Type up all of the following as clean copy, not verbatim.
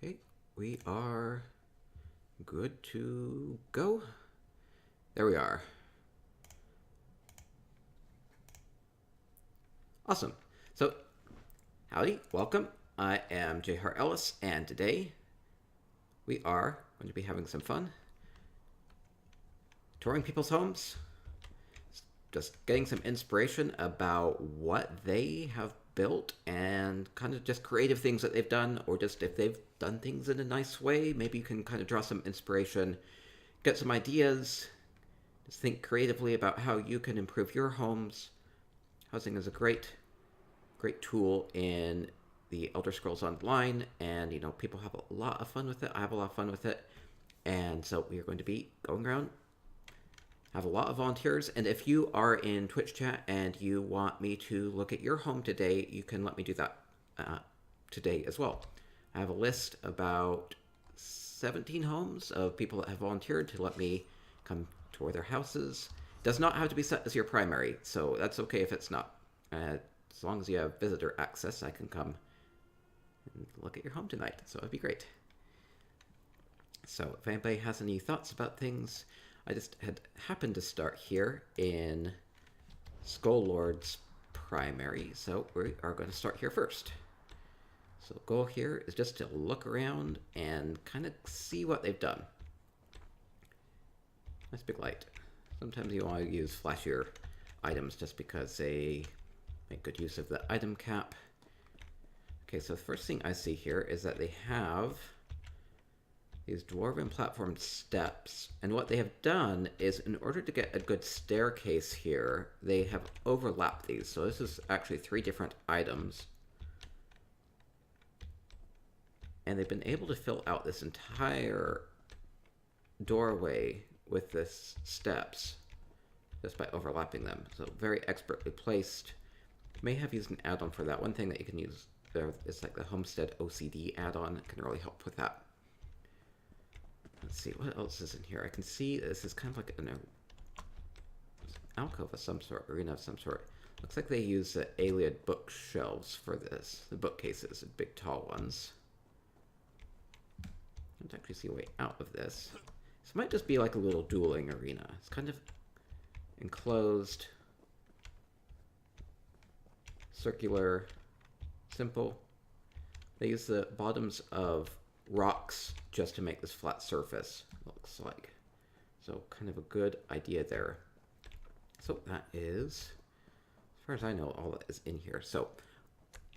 Okay, we are good to go. There we are. Awesome. So, howdy, welcome. I am J. Hart Ellis, and today we are going to be having some fun touring people's homes, just getting some inspiration about what they have built and kind of just creative things that they've done, or just if they've done things in a nice way. Maybe you can kind of draw some inspiration, get some ideas, just think creatively about how you can improve your homes. Housing is a great tool in the Elder Scrolls Online, and you know, people have a lot of fun with it. I have a lot of fun with it, and so we are going to be going around, have a lot of volunteers, and if you are in Twitch chat and you want me to look at your home today, you can let me do that today as well. I have a list about 17 homes of people that have volunteered to let me come tour their houses. It does not have to be set as your primary, so that's okay if it's not. As long as you have visitor access, I can come and look at your home tonight, so it'd be great. So if anybody has any thoughts about things, I just had happened to start here in Scholl Lord's primary, so we are going to start here first. So the goal here is just to look around and kind of see what they've done. Nice big light. Sometimes you want to use flashier items just because they make good use of the item cap. Okay, so the first thing I see here is that they have these dwarven platform steps, and what they have done is, in order to get a good staircase here, they have overlapped these. So this is actually 3 different items, and they've been able to fill out this entire doorway with this steps just by overlapping them. So very expertly placed. May have used an add-on for that. One thing that you can use there is like the Homestead OCD add-on. It can really help with that. Let's see, what else is in here? I can see this is kind of like an alcove of some sort, arena of some sort. Looks like they use the Aliad bookshelves for this. The bookcases, the big tall ones. Let's actually see a way out of this. This might just be like a little dueling arena. It's kind of enclosed, circular, simple. They use the bottoms of rocks just to make this flat surface, looks like. So kind of a good idea there. So that is, as far as I know, all that is in here. So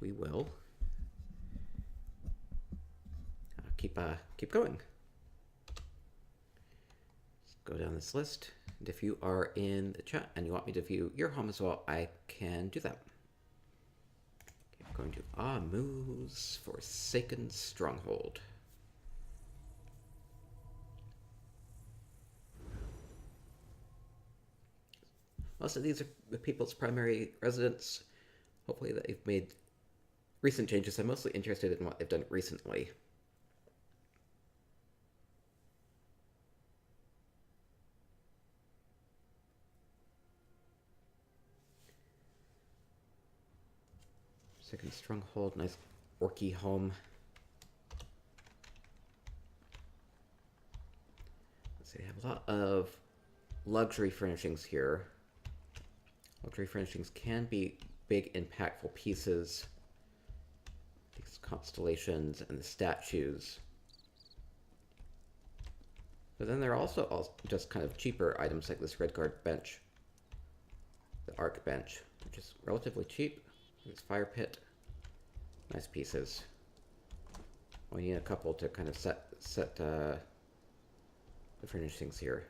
we will keep going. Let's go down this list. And if you are in the chat and you want me to view your home as well, I can do that. Okay, I'm going to Amu's Forsaken Stronghold. Most of these are the people's primary residence. Hopefully they've made recent changes. I'm mostly interested in what they've done recently. Second stronghold, nice orky home. Let's see, they have a lot of luxury furnishings here. Luxury furnishings can be big, impactful pieces. These constellations and the statues. But then there are also just kind of cheaper items like this Redguard bench. The Arc bench, which is relatively cheap. This fire pit. Nice pieces. We need a couple to kind of set the furnishings here.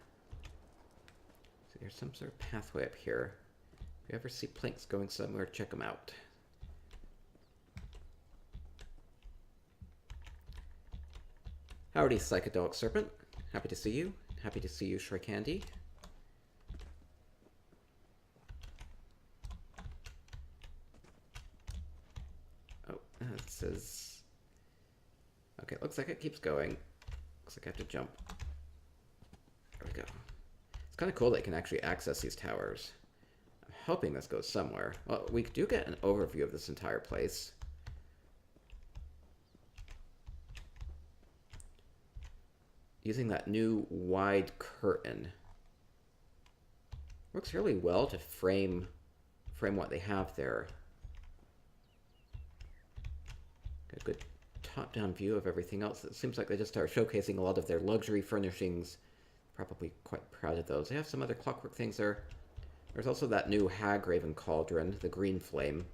So there's some sort of pathway up here. If you ever see planks going somewhere, check them out. Howdy, Psychedelic Serpent. Happy to see you. Happy to see you, Shrike. Oh, it says... Okay, looks like it keeps going. Looks like I have to jump. There we go. It's kind of cool that you can actually access these towers. Hoping this goes somewhere. Well, we do get an overview of this entire place. using that new wide curtain. Works really well to frame what they have there. Got a good top-down view of everything else. It seems like they just are showcasing a lot of their luxury furnishings. Probably quite proud of those. They have some other clockwork things there. There's also that new Hagraven cauldron, the green flame.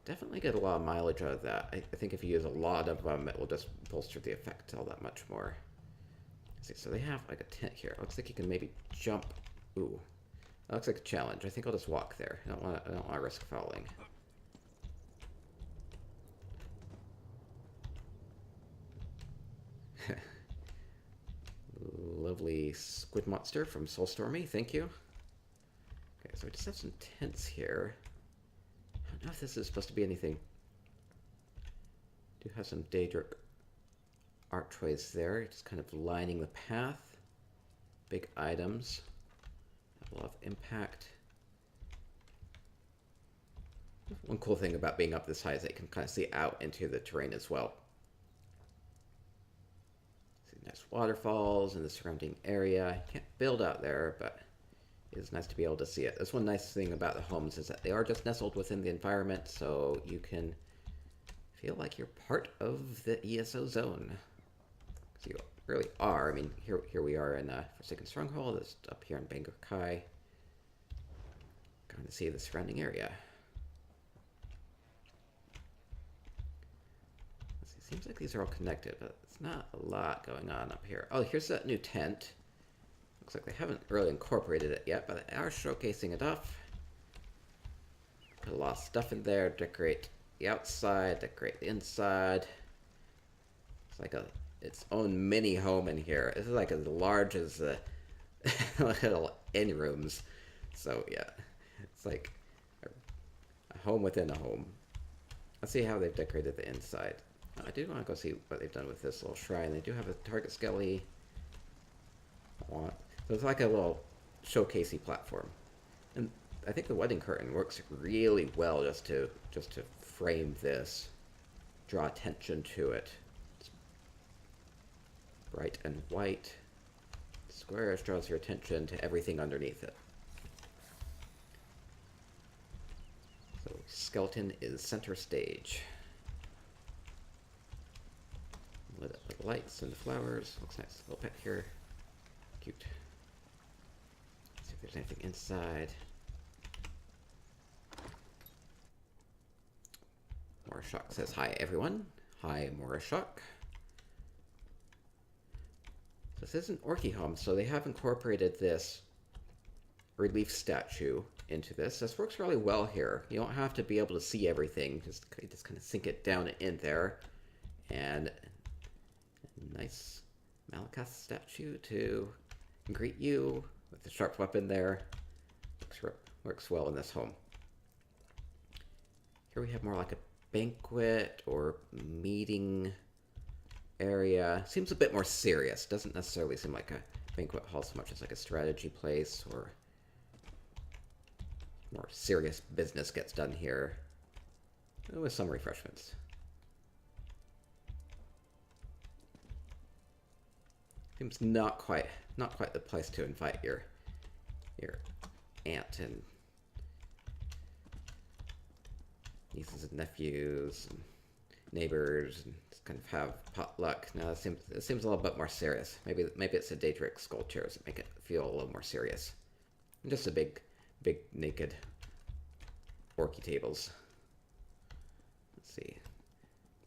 Definitely get a lot of mileage out of that. I think if you use a lot of them, it will just bolster the effect all that much more. Let's see, so they have like a tent here. Looks like you can maybe jump. Ooh, that looks like a challenge. I think I'll just walk there. I don't want to risk falling. Lovely squid monster from Soulstormy. Thank you. Okay, so we just have some tents here. I don't know if this is supposed to be anything. Do have some Daedric archways there, just kind of lining the path. Big items. Have a lot of impact. One cool thing about being up this high is that you can kind of see out into the terrain as well. See nice waterfalls in the surrounding area. You can't build out there, but it's nice to be able to see it. That's one nice thing about the homes is that they are just nestled within the environment, so you can feel like you're part of the ESO zone. Because you really are. I mean, here we are in Forsaken Stronghold. It's up here in Bangor Kai. Going to see the surrounding area. It seems like these are all connected, but it's not a lot going on up here. Oh, here's that new tent. Looks like they haven't really incorporated it yet, but they are showcasing it off. Put a lot of stuff in there, decorate the outside, decorate the inside. It's like its own mini home in here. This is like as large as the little inn rooms. So yeah, it's like a home within a home. Let's see how they've decorated the inside. I do want to go see what they've done with this little shrine. They do have a target skelly. So it's like a little showcasey platform. And I think the wedding curtain works really well just to frame this, draw attention to it. It's bright and white. Squarish draws your attention to everything underneath it. So skeleton is center stage. Lit up with lights and the flowers. Looks nice. Little pet here. Cute. Let's see if there's anything inside. Morashok says hi everyone. Hi Morashok. This is an Orky home, so they have incorporated this relief statue into this. This works really well here. You don't have to be able to see everything. Just kind of sink it down in there. And a nice Malakath statue to greet you with the sharp weapon there. Works well in this home. Here we have more like a banquet or meeting area. Seems a bit more serious. Doesn't necessarily seem like a banquet hall so much as like a strategy place, or more serious business gets done here with some refreshments. Seems not quite the place to invite your aunt and nieces and nephews and neighbors and just kind of have potluck. Now it seems a little bit more serious. Maybe it's the Daedric skull chairs that make it feel a little more serious. And just a big naked orky tables. Let's see.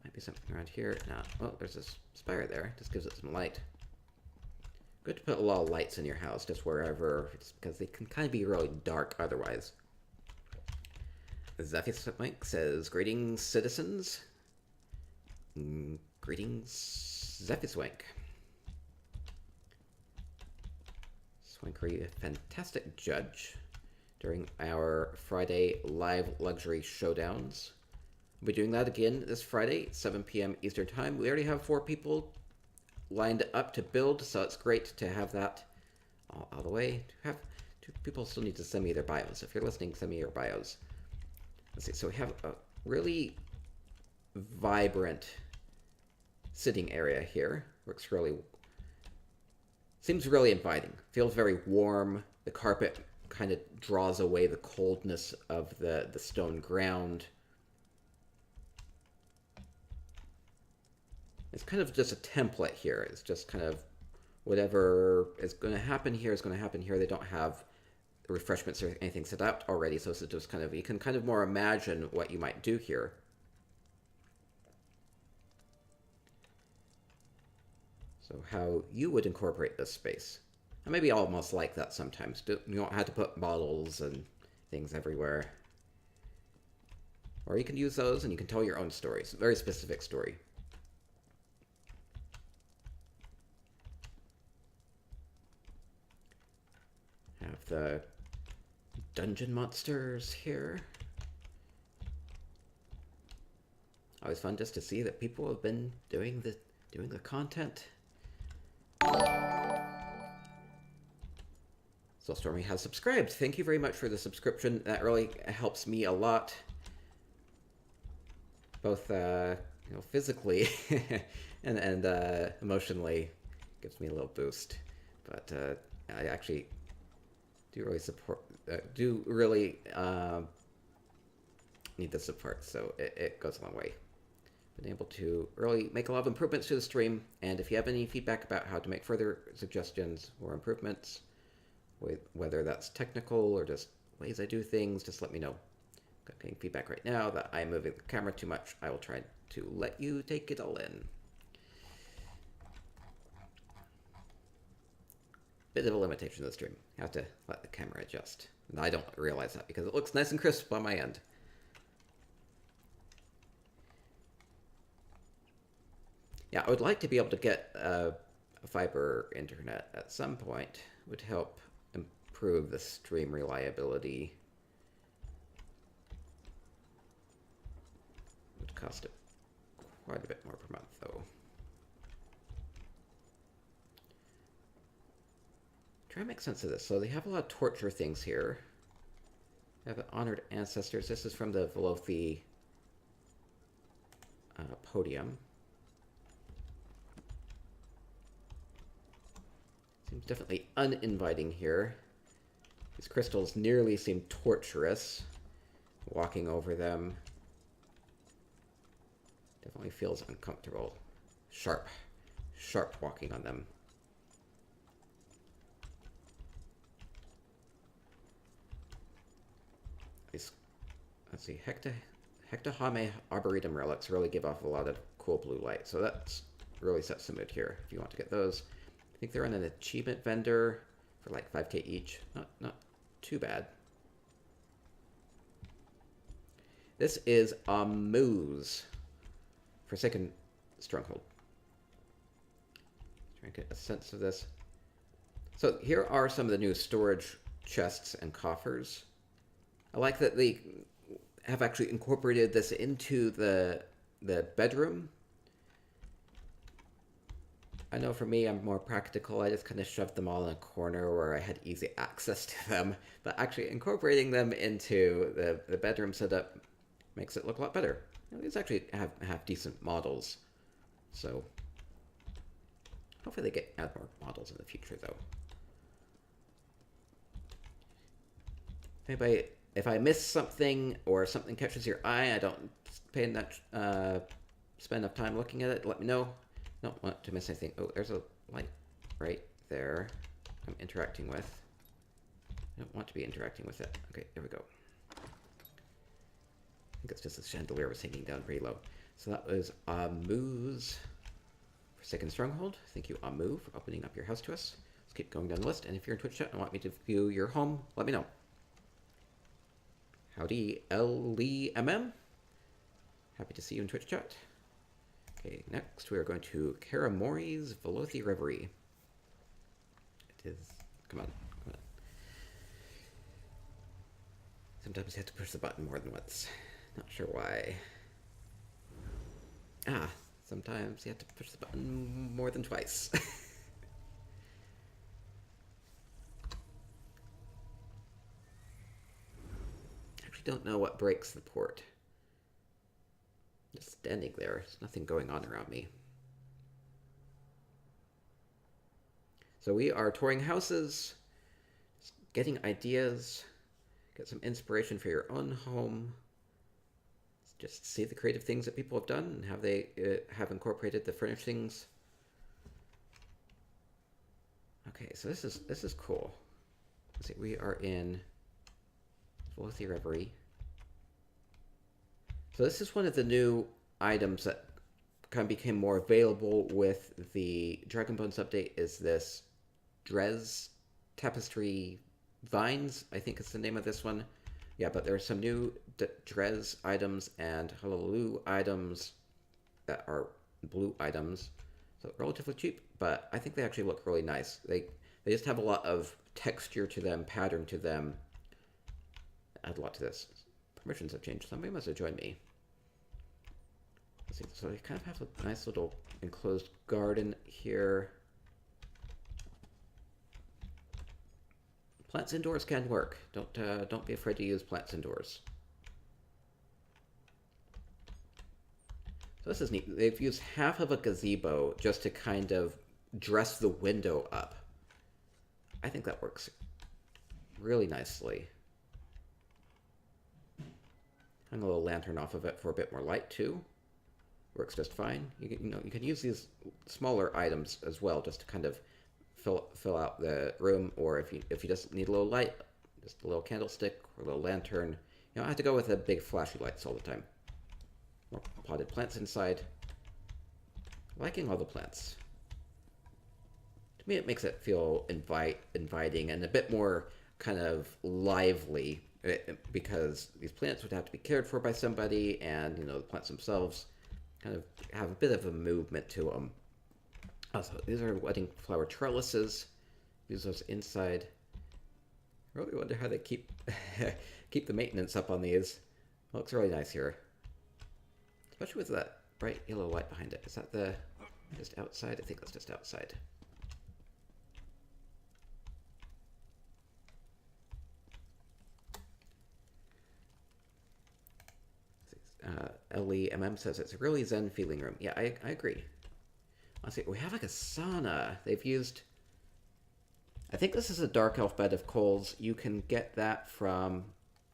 Might be something around here. No. Oh, there's this spire there. Just gives it some light. Good to put a lot of lights in your house, just wherever, just because they can kind of be really dark otherwise. Zephyswank says, greetings, citizens. Greetings, Zephyswank. Swankery, a fantastic judge during our Friday live luxury showdowns. We'll be doing that again this Friday, 7 p.m. Eastern Time. We already have 4 people lined up to build, so it's great to have that all the way. People still need to send me their bios. If you're listening, send me your bios. Let's see, so we have a really vibrant sitting area here. Looks really... Seems really inviting. Feels very warm. The carpet kind of draws away the coldness of the stone ground. It's kind of just a template here. It's just kind of whatever is going to happen here is going to happen here. They don't have refreshments or anything set out already, so it's just kind of, you can kind of more imagine what you might do here. So how you would incorporate this space. And maybe almost like that sometimes. You don't have to put bottles and things everywhere. Or you can use those and you can tell your own stories. A very specific story. Have the dungeon monsters here. Always fun just to see that people have been doing the content. Soulstormy has subscribed. Thank you very much for the subscription. That really helps me a lot, both physically and emotionally. Gives me a little boost. But I actually do really support. Do really need the support, so it goes a long way. Been able to really make a lot of improvements to the stream, and if you have any feedback about how to make further suggestions or improvements, whether that's technical or just ways I do things, just let me know. I'm getting feedback right now that I'm moving the camera too much. I will try to let you take it all in. Bit of a limitation of the stream. I have to let the camera adjust. And I don't realize that because it looks nice and crisp on my end. Yeah, I would like to be able to get a fiber internet at some point. It would help improve the stream reliability. It would cost it quite a bit more per month, though. Try to make sense of this. So they have a lot of torture things here. They have honored ancestors. This is from the Velothi podium. Seems definitely uninviting here. These crystals nearly seem torturous. Walking over them definitely feels uncomfortable. Sharp walking on them. These, let's see, Hectahame Arboretum relics really give off a lot of cool blue light, so that really sets the mood here if you want to get those. I think they're on an achievement vendor for like 5k each. Not too bad. This is Amu's Forsaken Stronghold. Try and get a sense of this. So here are some of the new storage chests and coffers. I like that they have actually incorporated this into the bedroom. I know for me, I'm more practical. I just kind of shoved them all in a corner where I had easy access to them. But actually incorporating them into the bedroom setup makes it look a lot better. These actually have decent models. So hopefully they add more models in the future, though. If I miss something or something catches your eye, I don't spend enough time looking at it, let me know. Don't want to miss anything. Oh, there's a light right there I'm interacting with. I don't want to be interacting with it. Okay, there we go. I think it's just the chandelier was hanging down pretty low. So that was Amu's Forsaken Stronghold. Thank you, Amu, for opening up your house to us. Let's keep going down the list. And if you're in Twitch chat and want me to view your home, let me know. Howdy, LEMM. Happy to see you in Twitch chat. Okay, next we are going to Karamori's Velothi Reverie. It is... Come on. Sometimes you have to push the button more than once. Not sure why. Sometimes you have to push the button more than twice. Actually don't know what breaks the port. Just standing there. There's nothing going on around me. So we are touring houses, getting ideas, get some inspiration for your own home. Just see the creative things that people have done and how they have incorporated the furnishings. Okay, so this is cool. Let's see, we are in the Reverie. So this is one of the new items that kind of became more available with the Dragon Bones update. Is this Dres Tapestry Vines? I think is the name of this one. Yeah, but there are some new Dres items and Hallelujah items that are blue items. So relatively cheap, but I think they actually look really nice. They just have a lot of texture to them, pattern to them. Add a lot to this. Permissions have changed. Somebody must have joined me. Let's see. So they kind of have a nice little enclosed garden here. Plants indoors can work. Don't be afraid to use plants indoors. So this is neat. They've used half of a gazebo just to kind of dress the window up. I think that works really nicely. Hung a little lantern off of it for a bit more light too. Works just fine. You can use these smaller items as well, just to kind of fill out the room, or if you just need a little light, just a little candlestick or a little lantern. You don't have to go with the big flashy lights all the time. More potted plants inside. Liking all the plants. To me, it makes it feel inviting and a bit more kind of lively, because these plants would have to be cared for by somebody, and the plants themselves kind of have a bit of a movement to them. Also, these are wedding flower trellises. Use those inside. I really wonder how they keep keep the maintenance up on these. It looks really nice here, especially with that bright yellow light behind it. Is that just outside? I think that's just outside. LEMM says it's a really zen feeling room. Yeah, I agree. Let's see, we have like a sauna. They've used, I think this is a dark elf bed of coals. You can get that from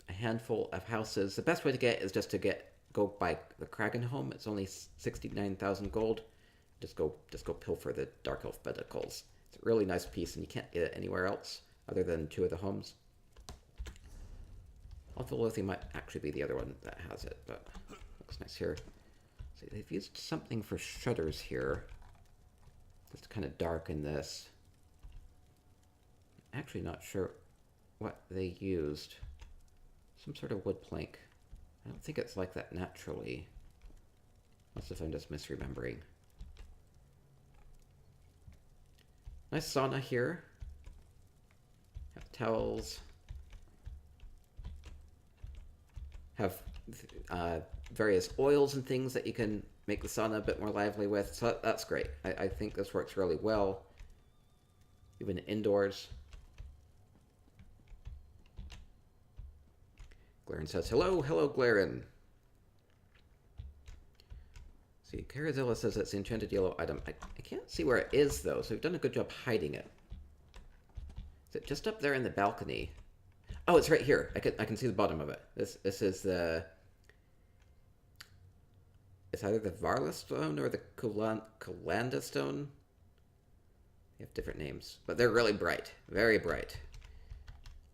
a handful of houses. The best way to get is just to go by the Kraken home. It's only 69,000 gold. Just go pilfer the dark elf bed of coals. It's a really nice piece, and you can't get it anywhere else other than two of the homes. Although might actually be the other one that has it, but looks nice here. See, they've used something for shutters here. Just to kind of darken this. Actually not sure what they used. Some sort of wood plank. I don't think it's like that naturally. Unless if I'm just misremembering. Nice sauna here. Have towels. Have various oils and things that you can make the sauna a bit more lively with. So that's great. I think this works really well. Even indoors. Glaren says, hello, Glaren. See, Carazilla says it's the enchanted yellow item. I can't see where it is, though, so we've done a good job hiding it. Is it just up there in the balcony? Oh, it's right here. I can see the bottom of it. This is the... It's either the Varla stone or the Kulanda stone. They have different names, but they're really bright. Very bright.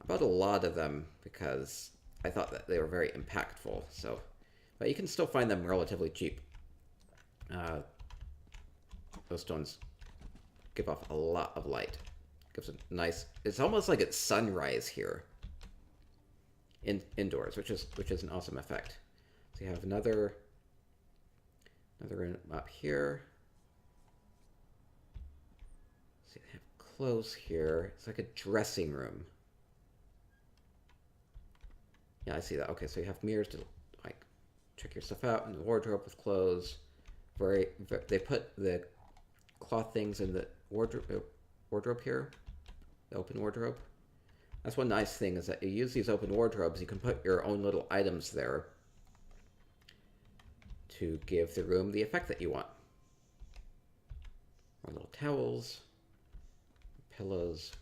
I bought a lot of them because I thought that they were very impactful. So, but you can still find them relatively cheap. Those stones give off a lot of light. Gives a nice... It's almost like it's sunrise here. Indoors, which is an awesome effect. So you have another room up here. See, they have clothes here. It's like a dressing room. Yeah, I see that. Okay, so you have mirrors to like check your stuff out, and the wardrobe with clothes. They put the cloth things in the wardrobe here, the open wardrobe. That's one nice thing, is that you use these open wardrobes, you can put your own little items there to give the room the effect that you want. More little towels, pillows.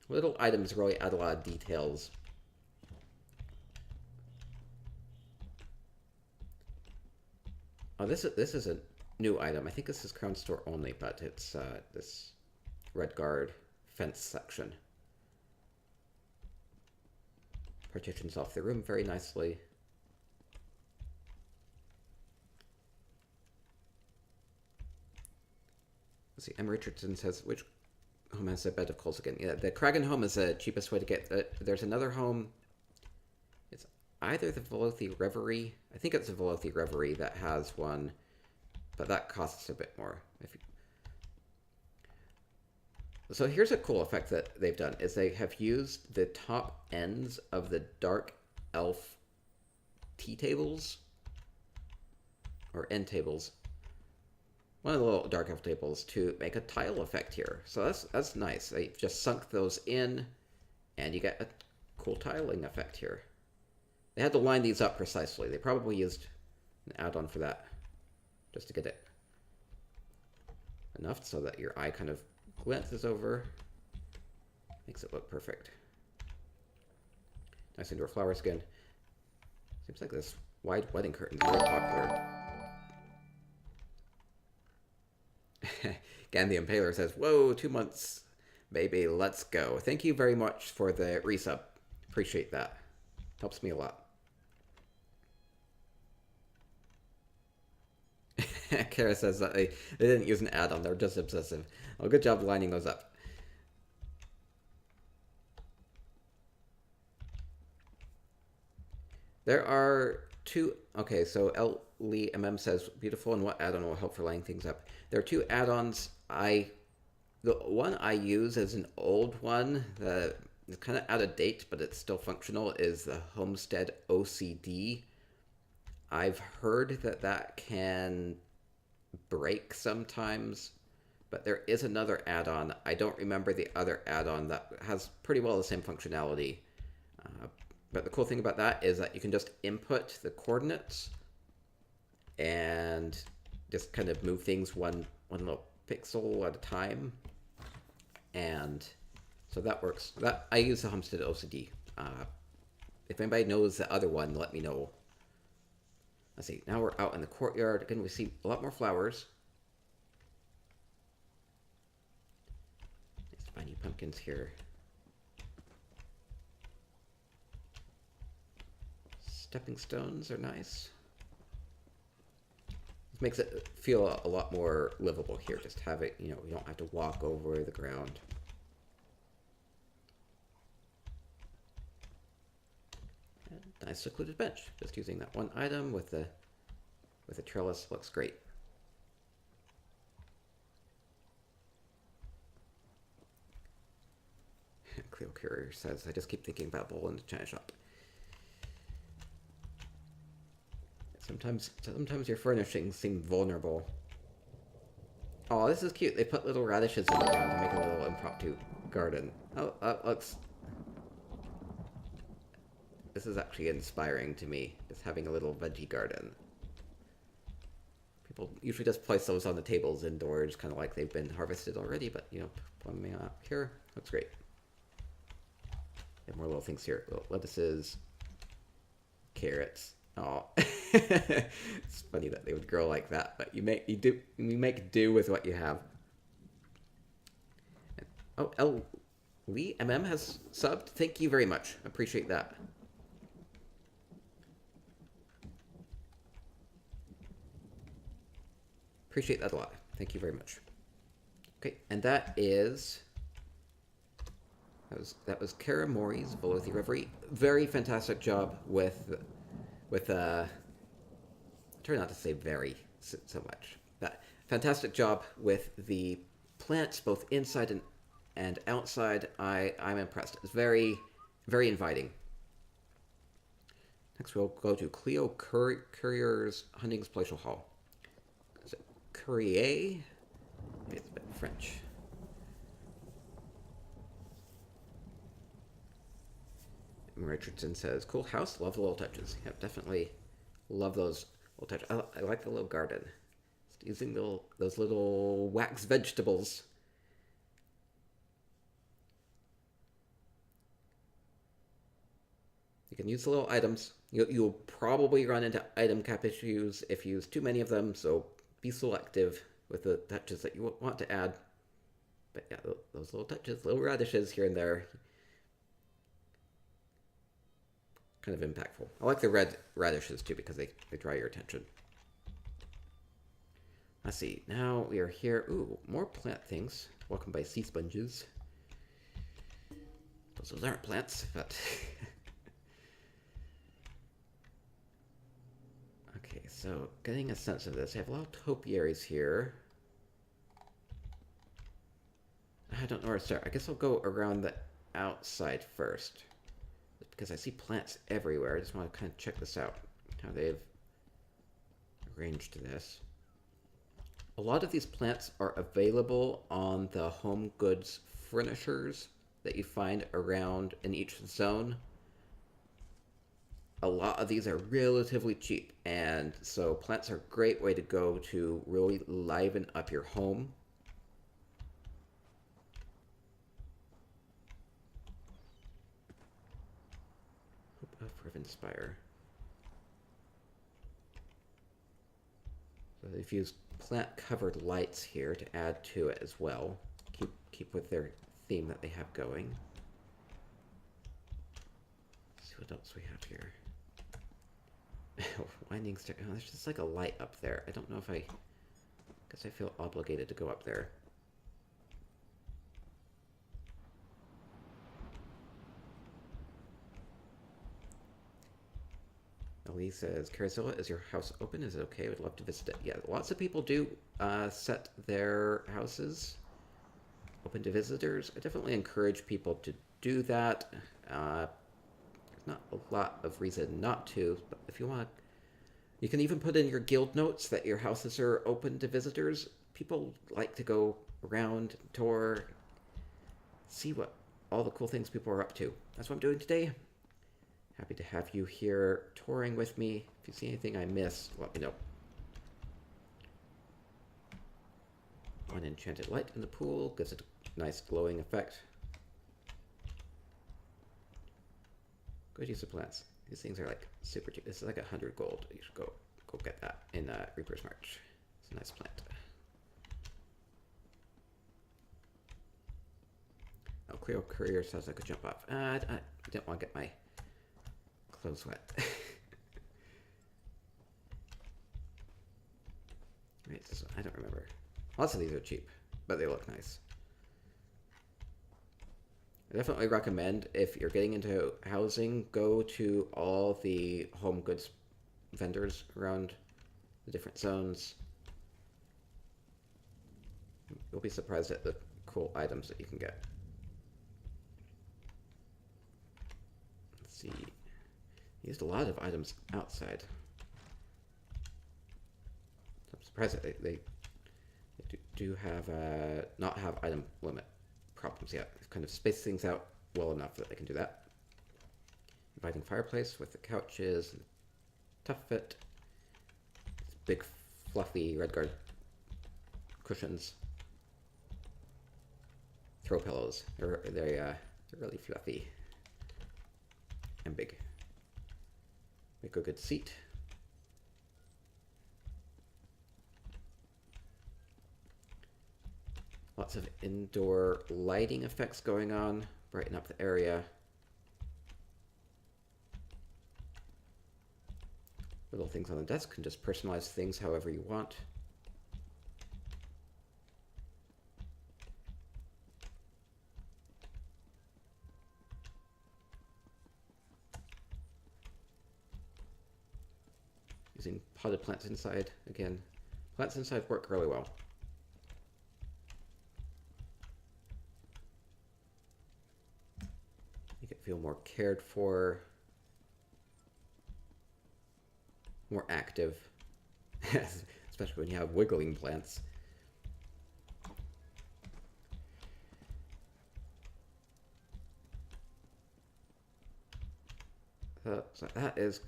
Little items really add a lot of details. Oh, this is a new item. I think this is Crown Store only, but it's this red guard fence section. Partitions off the room very nicely. Let's see, M. Richardson says, which home has a bed of coals again? Yeah, the Kragan home is the cheapest way to get it. There's another home. It's either the Velothi Reverie. I think it's the Velothi Reverie that has one, but that costs a bit more. So here's a cool effect that they've done, is they have used the top ends of the Dark Elf tea tables, or end tables, one of the little Dark Elf tables, to make a tile effect here. So that's nice. They've just sunk those in, and you get a cool tiling effect here. They had to line these up precisely. They probably used an add-on for that, just to get it enough so that your eye kind of glances over. Makes it look perfect. Nice indoor flowers again. Seems like this wide wedding curtain is very popular. Gan the Impaler says, whoa, 2 months, baby, let's go. Thank you very much for the resub. Appreciate that. Helps me a lot. Kara says that they didn't use an add-on, they're just obsessive. Well, good job lining those up. There are two... Okay, so L. Lee MM says, beautiful, and what add-on will help for lining things up? There are two add-ons. The one I use is an old one that is kind of out of date, but it's still functional, is the Homestead OCD. I've heard that can break sometimes, but there is another add-on. I don't remember the other add-on that has pretty well the same functionality. But the cool thing about that is that you can just input the coordinates and just kind of move things one little pixel at a time. And so that works. That I use the Homestead OCD. If anybody knows the other one, let me know. Let's see, now we're out in the courtyard. Again, we see a lot more flowers. Nice spiny pumpkins here. Stepping stones are nice. This makes it feel a lot more livable here. Just have it, you don't have to walk over the ground. Nice secluded bench. Just using that one item with a trellis looks great. Cleo Courier says, I just keep thinking about Bull in the China shop. Sometimes your furnishings seem vulnerable. Oh, this is cute. They put little radishes in the ground to make a little impromptu garden. Oh, that looks... This is actually inspiring to me, just having a little veggie garden. People usually just place those on the tables indoors, kind of like they've been harvested already, but, put them out here. Looks great. And more little things here. Little lettuces, carrots. Oh, it's funny that they would grow like that, but you make do with what you have. Oh, L. Lee MM has subbed. Thank you very much. Appreciate that. Appreciate that a lot. Thank you very much. Okay, and that was Kara Mori's Velothi Reverie. Very fantastic job with try not to say very so much, but fantastic job with the plants both inside and outside. I'm impressed. It's very, very inviting. Next we'll go to Cleo Courier's Hunting's Palatial Hall. Is it Courier? Maybe it's a bit French. Richardson says, cool house, love the little touches. Yep, definitely love those little touches. I like the little garden. using those little wax vegetables. You can use the little items. You'll probably run into item cap issues if you use too many of them, so be selective with the touches that you want to add. But yeah, those little touches, little radishes here and there, kind of impactful. I like the red radishes too because they draw your attention. Let's see, now we are here. Ooh, more plant things. Welcome by sea sponges. Those aren't plants, but... Okay, so getting a sense of this. I have a lot of topiaries here. I don't know where to start. I guess I'll go around the outside first. Because I see plants everywhere. I just want to kind of check this out. How they've arranged this. A lot of these plants are available on the home goods furnishers that you find around in each zone. A lot of these are relatively cheap, and so plants are a great way to go to really liven up your home. Inspire. So they've used plant-covered lights here to add to it as well. Keep with their theme that they have going. Let's see what else we have here. Winding stair. Oh, there's just like a light up there. I don't know if I guess I feel obligated to go up there. Ellie says, Carazilla, is your house open? Is it okay? I would love to visit it. Yeah, lots of people do set their houses open to visitors. I definitely encourage people to do that. There's not a lot of reason not to, but if you want, you can even put in your guild notes that your houses are open to visitors. People like to go around, tour, see what all the cool things people are up to. That's what I'm doing today. Happy to have you here touring with me. If you see anything I missed, let me know. One enchanted light in the pool gives it a nice glowing effect. Good use of plants. These things are like super cheap. This is like 100 gold. You should go get that in Reaper's March. It's a nice plant. Oh, Cleo Courier says I could jump off. I didn't want to get my clothes wet. Wait, I don't remember. Lots of these are cheap, but they look nice. I definitely recommend, if you're getting into housing, go to all the home goods vendors around the different zones. You'll be surprised at the cool items that you can get. Let's see. Used a lot of items outside. I'm surprised that they do have not have item limit problems yet. They've kind of spaced things out well enough that they can do that. Inviting fireplace with the couches, and tough fit, big fluffy red guard cushions, throw pillows. They're really fluffy and big. Make a good seat. Lots of indoor lighting effects going on, brighten up the area. Little things on the desk can just personalize things however you want. Using potted plants inside. Again, plants inside work really well. Make it feel more cared for, more active, especially when you have wiggling plants. So that is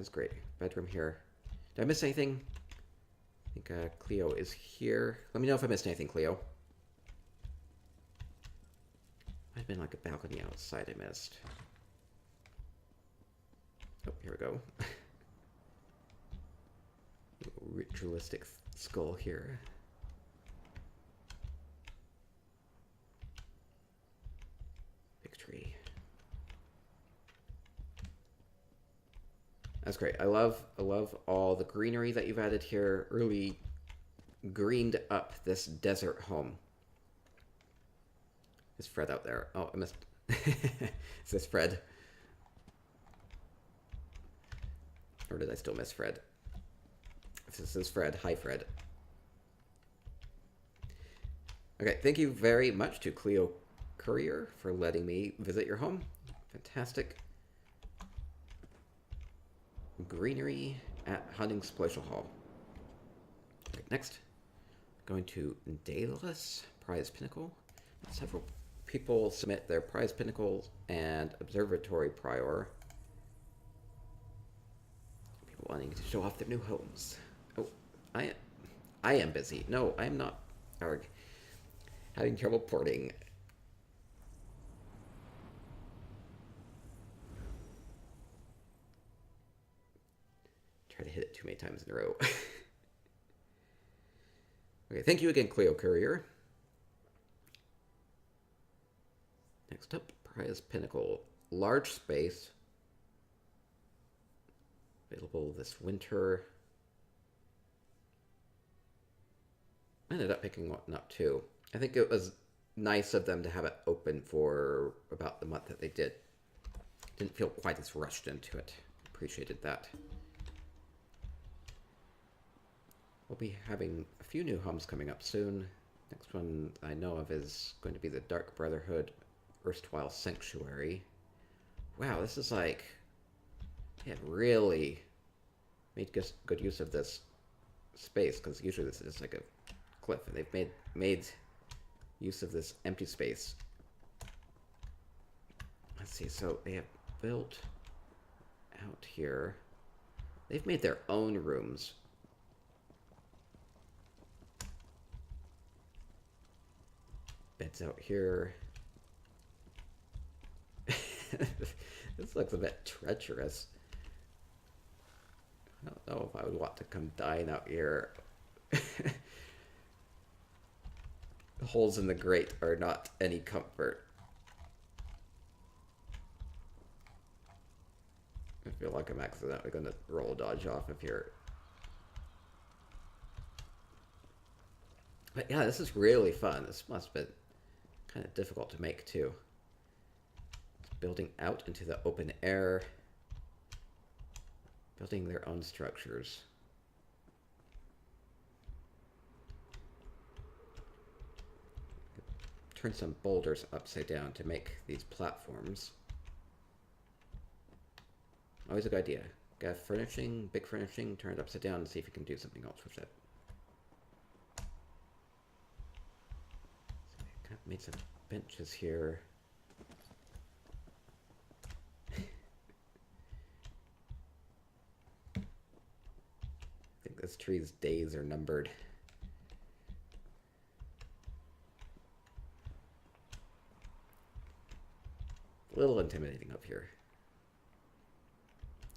great. Bedroom here. Did I miss anything? I think Cleo is here. Let me know if I missed anything, Cleo. Might have been like a balcony outside I missed. Oh, here we go. Ritualistic skull here. Big tree. That's great. I love all the greenery that you've added here. Really greened up this desert home. Is Fred out there? Oh, I missed. Is this Fred? Or did I still miss Fred? If this is Fred, hi Fred. Okay, thank you very much to Cleo Courier for letting me visit your home. Fantastic. Greenery at Hunting's Palatial Hall. Okay, next, going to Daedalus Prize Pinnacle. Several people submit their Prize Pinnacle and Observatory Prior. People wanting to show off their new homes. Oh, I am busy. No, I am not. Arg. Having trouble porting. Try to hit it too many times in a row. Okay, thank you again, Cleo Courier. Next up, Prize Pinnacle. Large space. Available this winter. I ended up picking one up too. I think it was nice of them to have it open for about the month that they did. Didn't feel quite as rushed into it. Appreciated that. We'll be having a few new homes coming up soon. Next one I know of is going to be the Dark Brotherhood Erstwhile Sanctuary. Wow, this is like... They have really made good use of this space, because usually this is like a cliff, and they've made use of this empty space. Let's see, so they have built out here. They've made their own rooms. Beds out here. This looks a bit treacherous. I don't know if I would want to come dine out here. The holes in the grate are not any comfort. I feel like I'm accidentally going to roll dodge off of here. But yeah, this is really fun. This must have been kind of difficult to make too. It's building out into the open air. Building their own structures. Turn some boulders upside down to make these platforms. Always a good idea. Got furnishing, big furnishing, turn it upside down and see if you can do something else with it. So I kind of made some benches here. I think this tree's days are numbered. A little intimidating up here.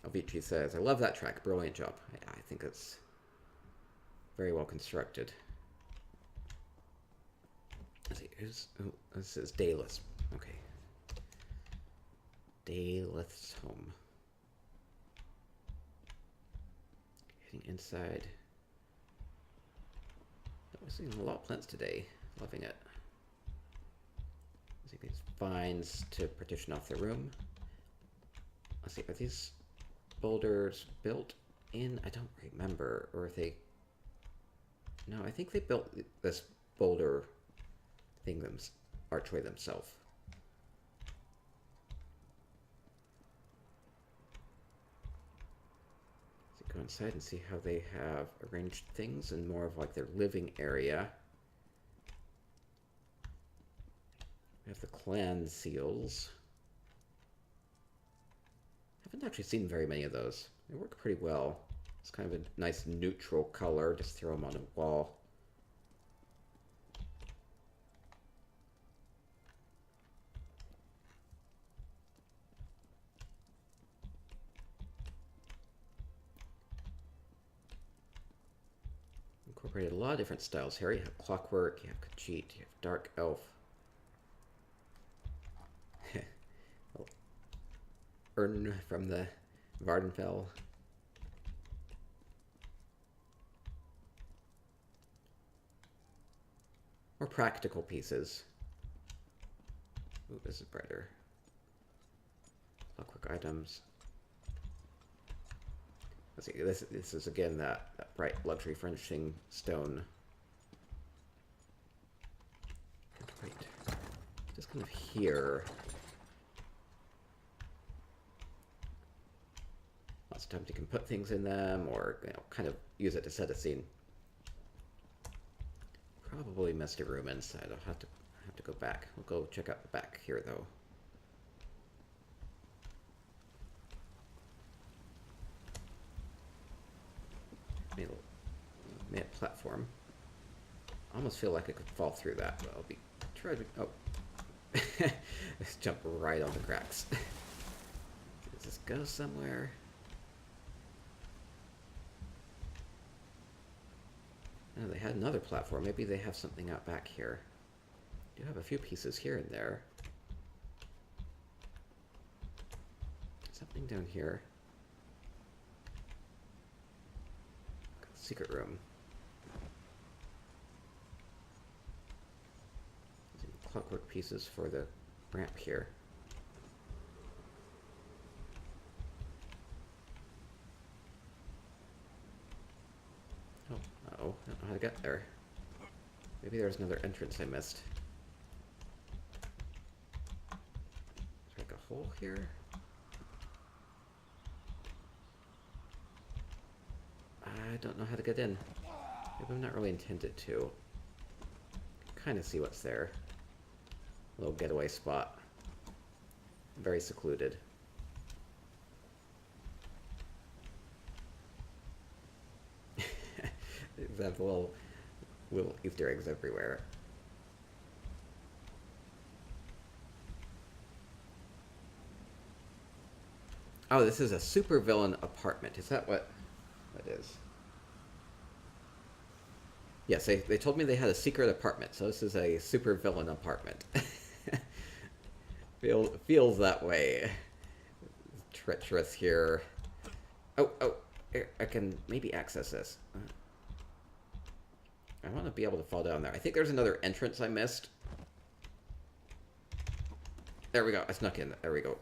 Avicii says, I love that track. Brilliant job. I think it's very well constructed. Let's see, oh, this is Daedalus. Okay. Daedalus home. Getting inside. We're seeing a lot of plants today. Loving it. Let's see these vines to partition off the room. Let's see, are these boulders built in? I don't remember, or if they... No, I think they built this boulder thing, archway themselves. So go inside and see how they have arranged things in more of like their living area. We have the clan seals. I haven't actually seen very many of those. They work pretty well. It's kind of a nice neutral color. Just throw them on a wall. Incorporated a lot of different styles here. You have clockwork, you have Khajiit, you have dark elf. Urn from the Vardenfell. More practical pieces. Ooh, this is brighter. Clockwork items. Let's see, this is again that bright luxury furnishing stone. Wait, just kind of here. Lots of times you can put things in them, or kind of use it to set a scene. Probably missed a room inside. I'll have to go back. We'll go check out the back here, though. Made a platform. I almost feel like I could fall through that, but I'll be trying to. Oh, just jump right on the cracks. Does this go somewhere? Oh, they had another platform. Maybe they have something out back here. Do have a few pieces here and there. Something down here. Secret room. Some clockwork pieces for the ramp here. Oh, uh-oh. I don't know how to get there. Maybe there's another entrance I missed. Is there like a hole here? I don't know how to get in. Maybe I'm not really intended to. Kind of see what's there. A little getaway spot. Very secluded. They have little Easter eggs everywhere. Oh, this is a supervillain apartment. Is that what it is? Yes, they told me they had a secret apartment, so this is a supervillain apartment. Feels that way. Treacherous here. Oh, I can maybe access this. I want to be able to fall down there. I think there's another entrance I missed. There we go. I snuck in. There we go.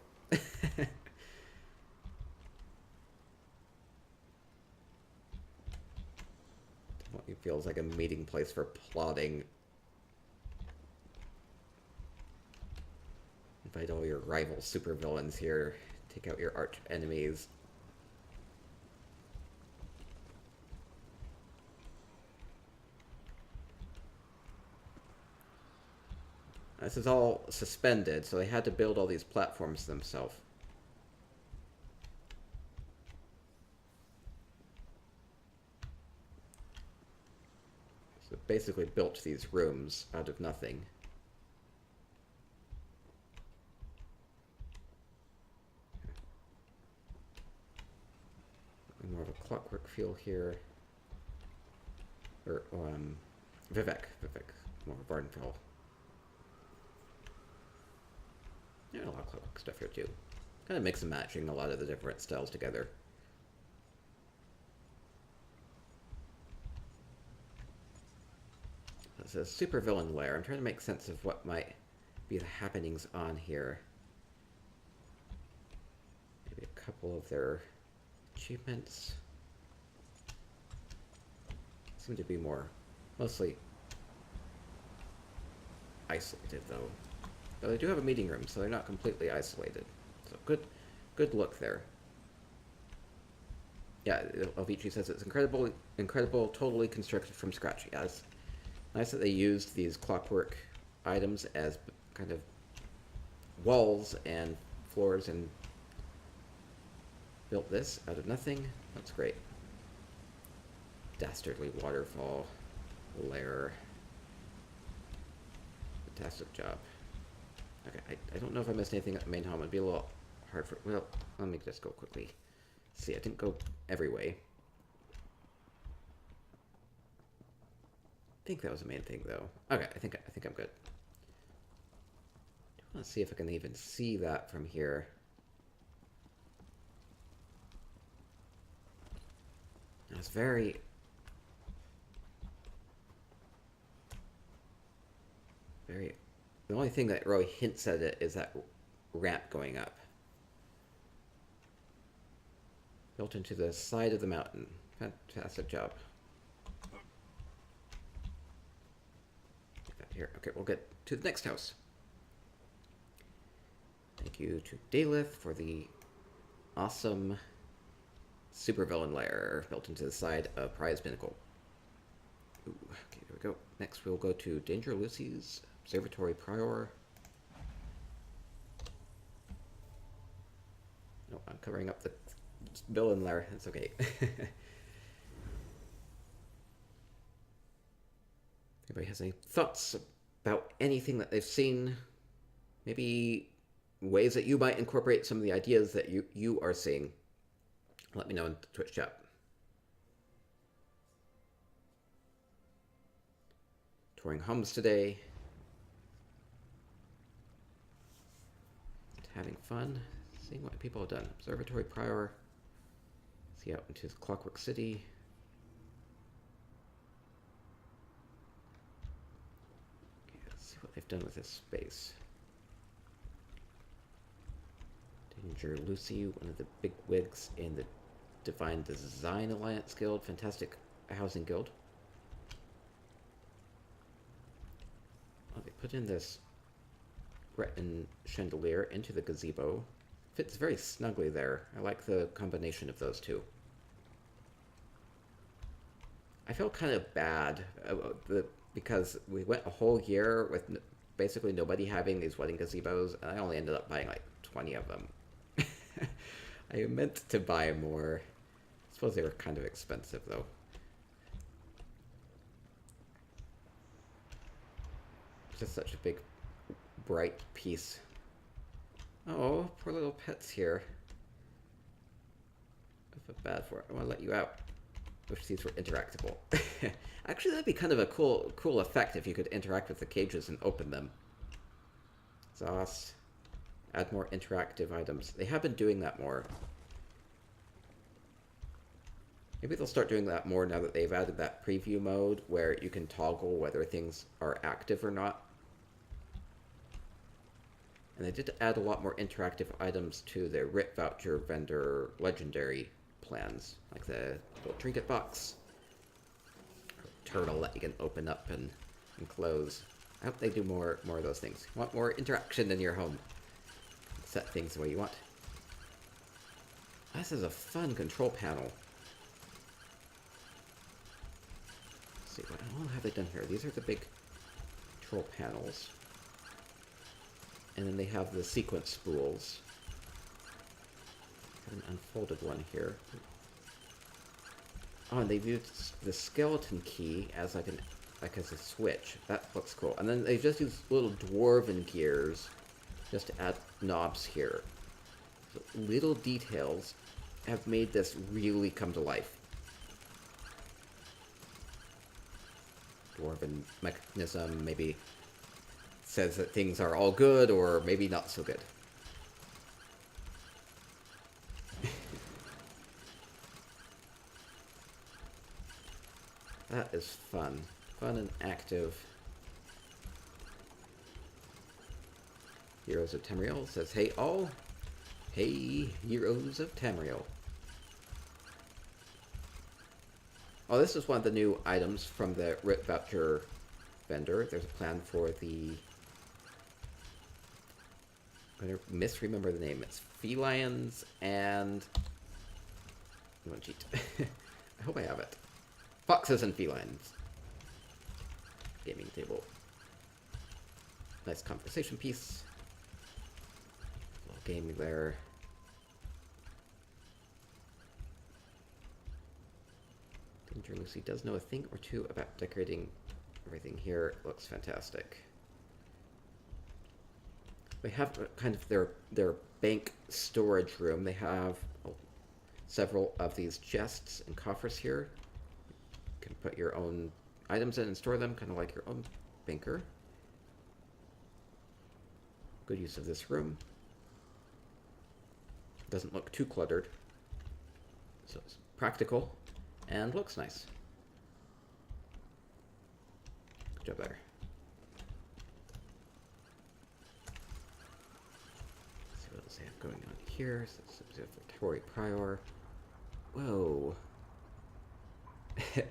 It feels like a meeting place for plotting. Invite all your rival supervillains here. Take out your arch enemies. This is all suspended, so they had to build all these platforms themselves. So basically built these rooms out of nothing. More of a clockwork feel here. Or, Vivek, more Vardenfell. Yeah, a lot of clockwork stuff here too. Kind of mix and matching a lot of the different styles together. It's a supervillain lair. I'm trying to make sense of what might be the happenings on here. Maybe a couple of their achievements. Seem to be mostly isolated though. But they do have a meeting room, so they're not completely isolated. So good look there. Yeah, Alvici says it's incredible, totally constructed from scratch. Yeah, it's nice that they used these clockwork items as kind of walls and floors and built this out of nothing. That's great. Dastardly waterfall. Lair. Fantastic job. Okay, I don't know if I missed anything at the main home. It'd be a little hard for... Well, let me just go quickly. See, I didn't go every way. I think that was the main thing, though. Okay, I think I'm good. Let's see if I can even see that from here. It's very... The only thing that really hints at it is that ramp going up. Built into the side of the mountain. Fantastic job. Get that here. Okay, we'll get to the next house. Thank you to Daleth for the awesome supervillain lair built into the side of Pariah's pinnacle. Ooh, okay, there we go. Next we'll go to Danger Lucy's Observatory Pariah. No, I'm covering up the villain lair. That's okay. Anybody has any thoughts about anything that they've seen? Maybe ways that you might incorporate some of the ideas that you are seeing? Let me know in the Twitch chat. Touring homes today. Having fun. Seeing what people have done. Observatory Pariah. See out into Clockwork City. Okay, let's see what they've done with this space. Danger Lucy, one of the big wigs in the Divine Design Alliance Guild. Fantastic housing guild. Oh, they put in this Breton chandelier into the gazebo. Fits very snugly there. I like the combination of those two. I feel kind of bad because we went a whole year with basically nobody having these wedding gazebos, and I only ended up buying like 20 of them. I meant to buy more. I suppose they were kind of expensive, though. Just such a big, bright piece. Oh, poor little pets here. I feel bad for it. I want to let you out. Wish these were interactable. Actually, that'd be kind of a cool effect if you could interact with the cages and open them. Exhaust. Add more interactive items. They have been doing that more. Maybe they'll start doing that more now that they've added that preview mode where you can toggle whether things are active or not. And they did add a lot more interactive items to the RIT voucher vendor legendary plans, like the little trinket box, turtle that you can open up and close. I hope they do more of those things. You want more interaction in your home. Set things the way you want. This is a fun control panel. Let's see, what all have they done here? These are the big control panels. And then they have the sequence spools. Got an unfolded one here. Oh, and they've used the skeleton key as as a switch. That looks cool. And then they've just used little dwarven gears just to add knobs here. So little details have made this really come to life. Dwarven mechanism maybe says that things are all good, or maybe not so good. That is fun. Fun and active. Heroes of Tamriel says, hey all. Hey, Heroes of Tamriel. Oh, this is one of the new items from the RIT voucher vendor. There's a plan for the... I'm going to misremember the name. It's felines and... Oh, cheat. I hope I have it. Foxes and felines. Gaming table. Nice conversation piece. Little gaming there. Ginger Lucy does know a thing or two about decorating everything here. It looks fantastic. They have kind of their bank storage room. They have several of these chests and coffers here. You can put your own items in and store them, kind of like your own banker. Good use of this room. Doesn't look too cluttered. So it's practical and looks nice. Good job there. Let's see what else they have going on here. So it's Observatory Pariah. Whoa. This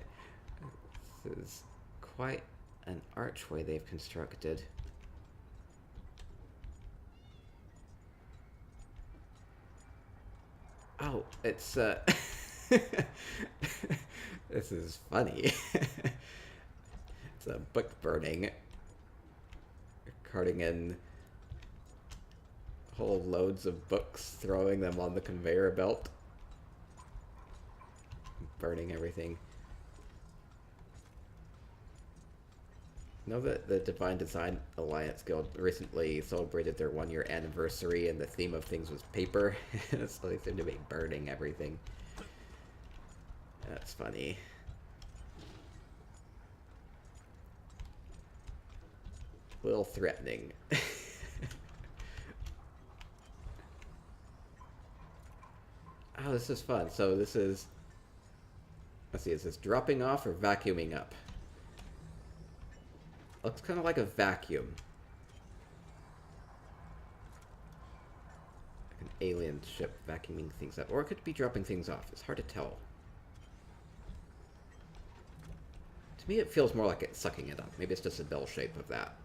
is quite an archway they've constructed. Oh, it's this is funny. It's a book burning. Carting in whole loads of books, throwing them on the conveyor belt. Burning everything. Know that the Divine Design Alliance Guild recently celebrated their 1-year anniversary, and the theme of things was paper. So they seem to be burning everything. That's funny. A little threatening. Oh, this is fun. So this is... Let's see, is this dropping off or vacuuming up? Looks kind of like a vacuum. Like an alien ship vacuuming things up. Or it could be dropping things off. It's hard to tell. To me, it feels more like it's sucking it up. Maybe it's just a bell shape of that.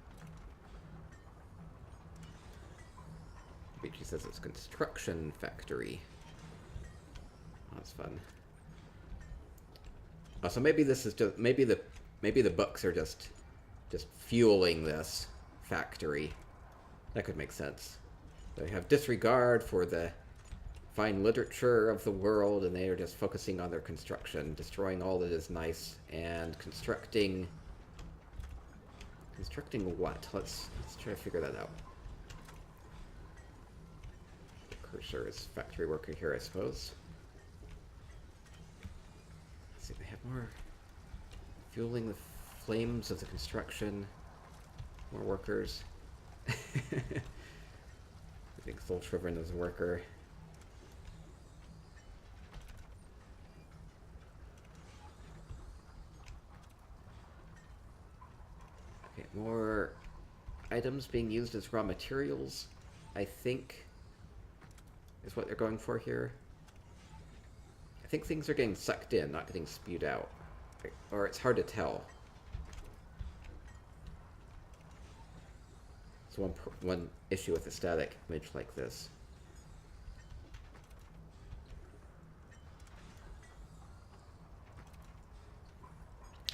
She says it's construction factory. Oh, that's fun. Oh, so maybe this is just... Maybe the books are just fueling this factory. That could make sense. They have disregard for the fine literature of the world, and they are just focusing on their construction, destroying all that is nice, and constructing what? Let's try to figure that out. The cursor is factory worker here, I suppose. Let's see, they have more fueling the flames of the construction. More workers. I think Soul Triverin is a worker. Okay, more items being used as raw materials, I think, is what they're going for here. I think things are getting sucked in, not getting spewed out. Or it's hard to tell. So one issue with a static image like this.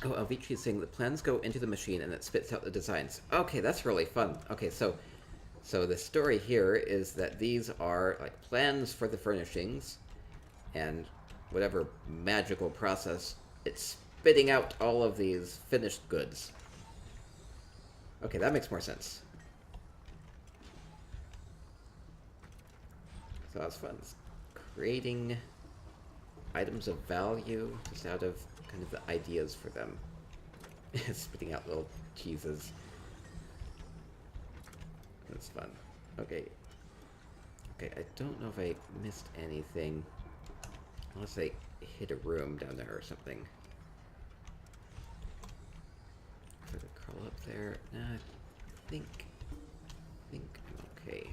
Oh, Alvici is saying the plans go into the machine and it spits out the designs. Okay, that's really fun. Okay, so the story here is that these are like plans for the furnishings, and whatever magical process, it's spitting out all of these finished goods. Okay, that makes more sense. So that's fun. It's creating items of value just out of kind of the ideas for them. Spitting out little cheeses. That's fun. Okay. Okay, I don't know if I missed anything. Unless I hit a room down there or something. If I could crawl up there. Nah, I think I'm okay.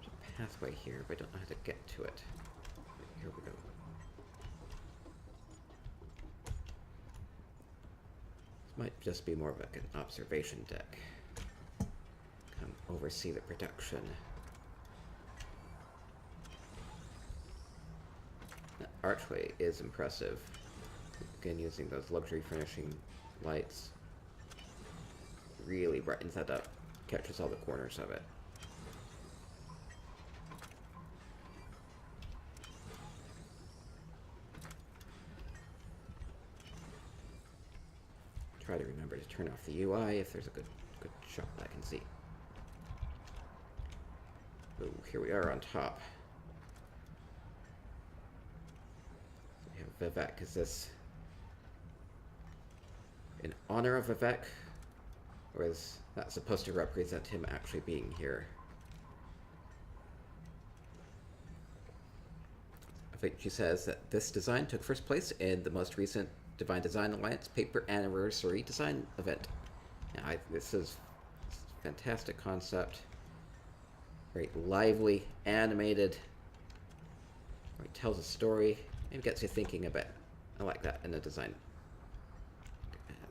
There's a pathway here, but I don't know how to get to it. Here we go. This might just be more of like an observation deck. Come oversee the production. That archway is impressive. Again, using those luxury finishing lights really brightens that up. Catches all the corners of it. try to remember to turn off the UI if there's a good shot that I can see. Ooh, here we are on top. We have Vivek. Is this in honor of Vivek? Or is that supposed to represent him actually being here? I think she says that this design took first place in the most recent Divine Design Alliance Paper Anniversary Design event. Yeah, this is a fantastic concept. Very lively, animated. It tells a story and gets you thinking a bit. I like that in a design.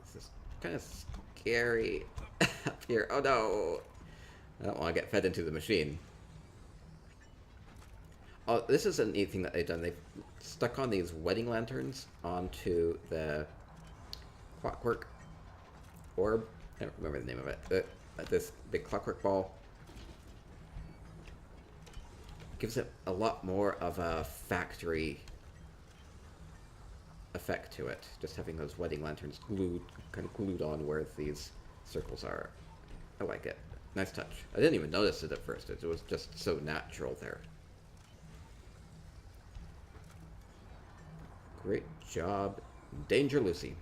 This is kind of scary up here. Oh no! I don't want to get fed into the machine. Oh, this is a neat thing that they've done. They've stuck on these wedding lanterns onto the clockwork orb. I don't remember the name of it. This big clockwork ball. Gives it a lot more of a factory effect to it. Just having those wedding lanterns kind of glued on where these circles are. I like it. Nice touch. I didn't even notice it at first. It was just so natural there. Great job, Danger Lucy.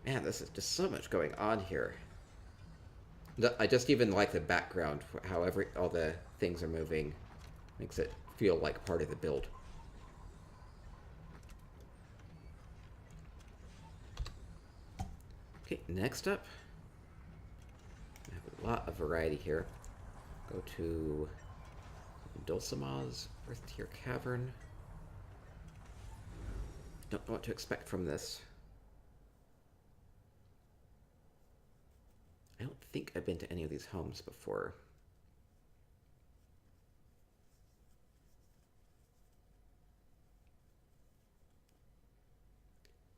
Man, this is just so much going on here. I just even like the background, how all the things are moving. Makes it feel like part of the build. Okay, next up, I have a lot of variety here. Go to Dulcima's Earth Tier Cavern. Don't know what to expect from this. I don't think I've been to any of these homes before.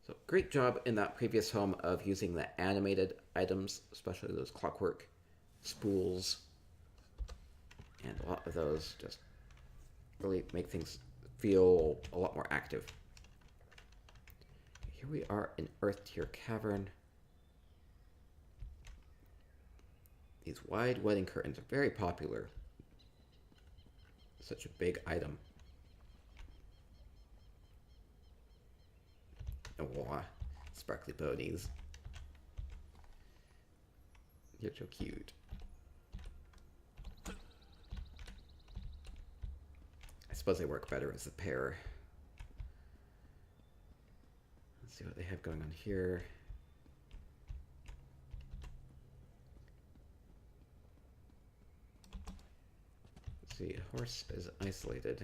So great job in that previous home of using the animated items, especially those clockwork spools. And a lot of those just really make things feel a lot more active. Here we are in Earth Tier Cavern. These wide wedding curtains are very popular. Such a big item. Oh, sparkly ponies. You're so cute. I suppose they work better as a pair. Let's see what they have going on here. Let's see, a horse is isolated.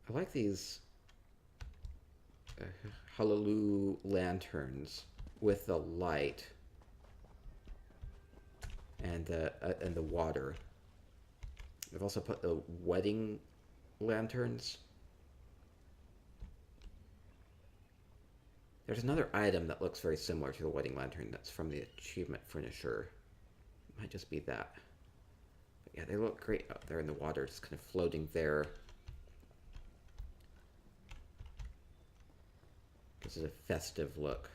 I like these Hallelujah lanterns with the light and the water. I've also put the wedding lanterns. There's another item that looks very similar to the wedding lantern that's from the achievement furnisher. It might just be that. But yeah, they look great out there in the water, just kind of floating there. Gives it a festive look.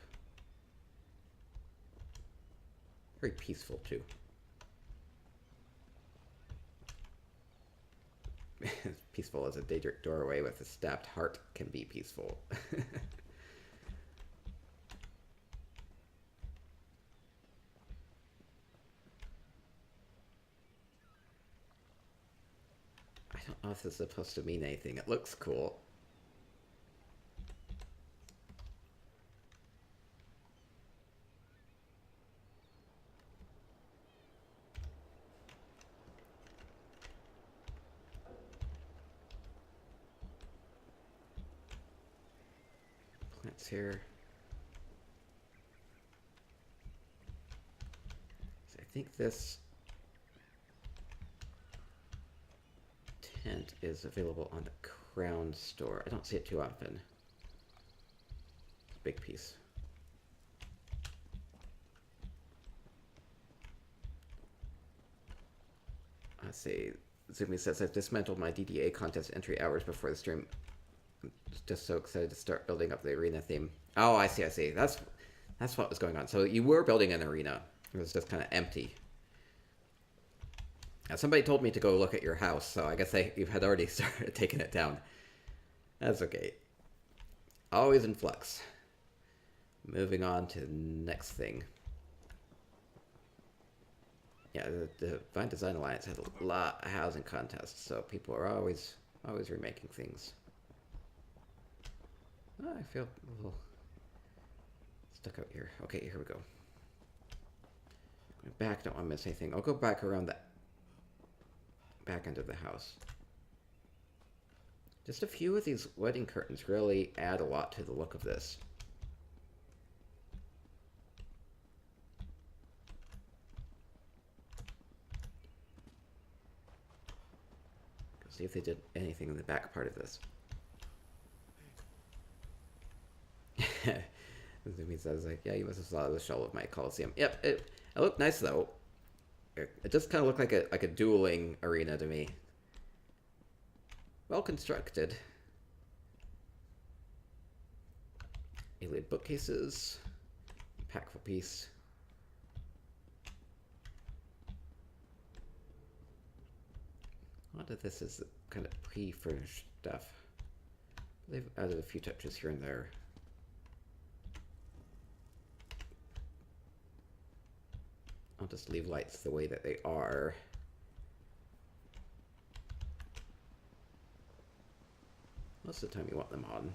Very peaceful, too. As peaceful as a Daedric doorway with a stabbed heart can be peaceful. I don't know if this is supposed to mean anything. It looks cool. Plants here. So I think this tent is available on the Crown store. I don't see it too often. It's a big piece. Let's see. Zumi says, I've dismantled my DDA contest entry hours before the stream. I'm just so excited to start building up the arena theme. Oh, I see, I see. That's what was going on. So you were building an arena. It was just kind of empty. Now, somebody told me to go look at your house, so I guess you had already started taking it down. That's okay. Always in flux. Moving on to the next thing. Yeah, the Divine Design Alliance had a lot of housing contests, so people are always remaking things. Oh, I feel a little stuck out here. Okay, here we go. Going back, don't want to miss anything. I'll go back around the back end of the house. Just a few of these wedding curtains really add a lot to the look of this. See if they did anything in the back part of this. Zumi says, like, yeah, you must have saw the shell of my Coliseum. Yep, it looked nice though. It just kind of looked like a dueling arena to me. Well constructed. Alien bookcases. Impactful piece. A lot of this is kind of pre-furnished stuff. They've added a few touches here and there. I'll just leave lights the way that they are. Most of the time you want them on.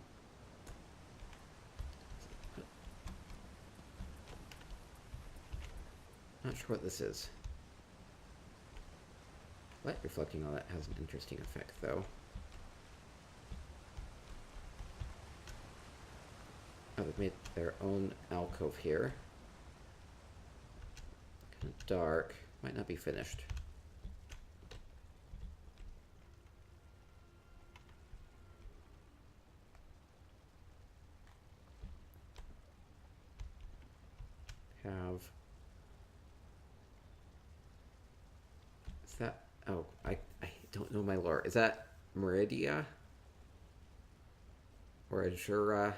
Not sure what this is. Light reflecting on it has an interesting effect, though. Oh, they've made their own alcove here. Kind of dark. Might not be finished. Have... Is that... Oh, I don't know my lore. Is that Meridia? Or Azura?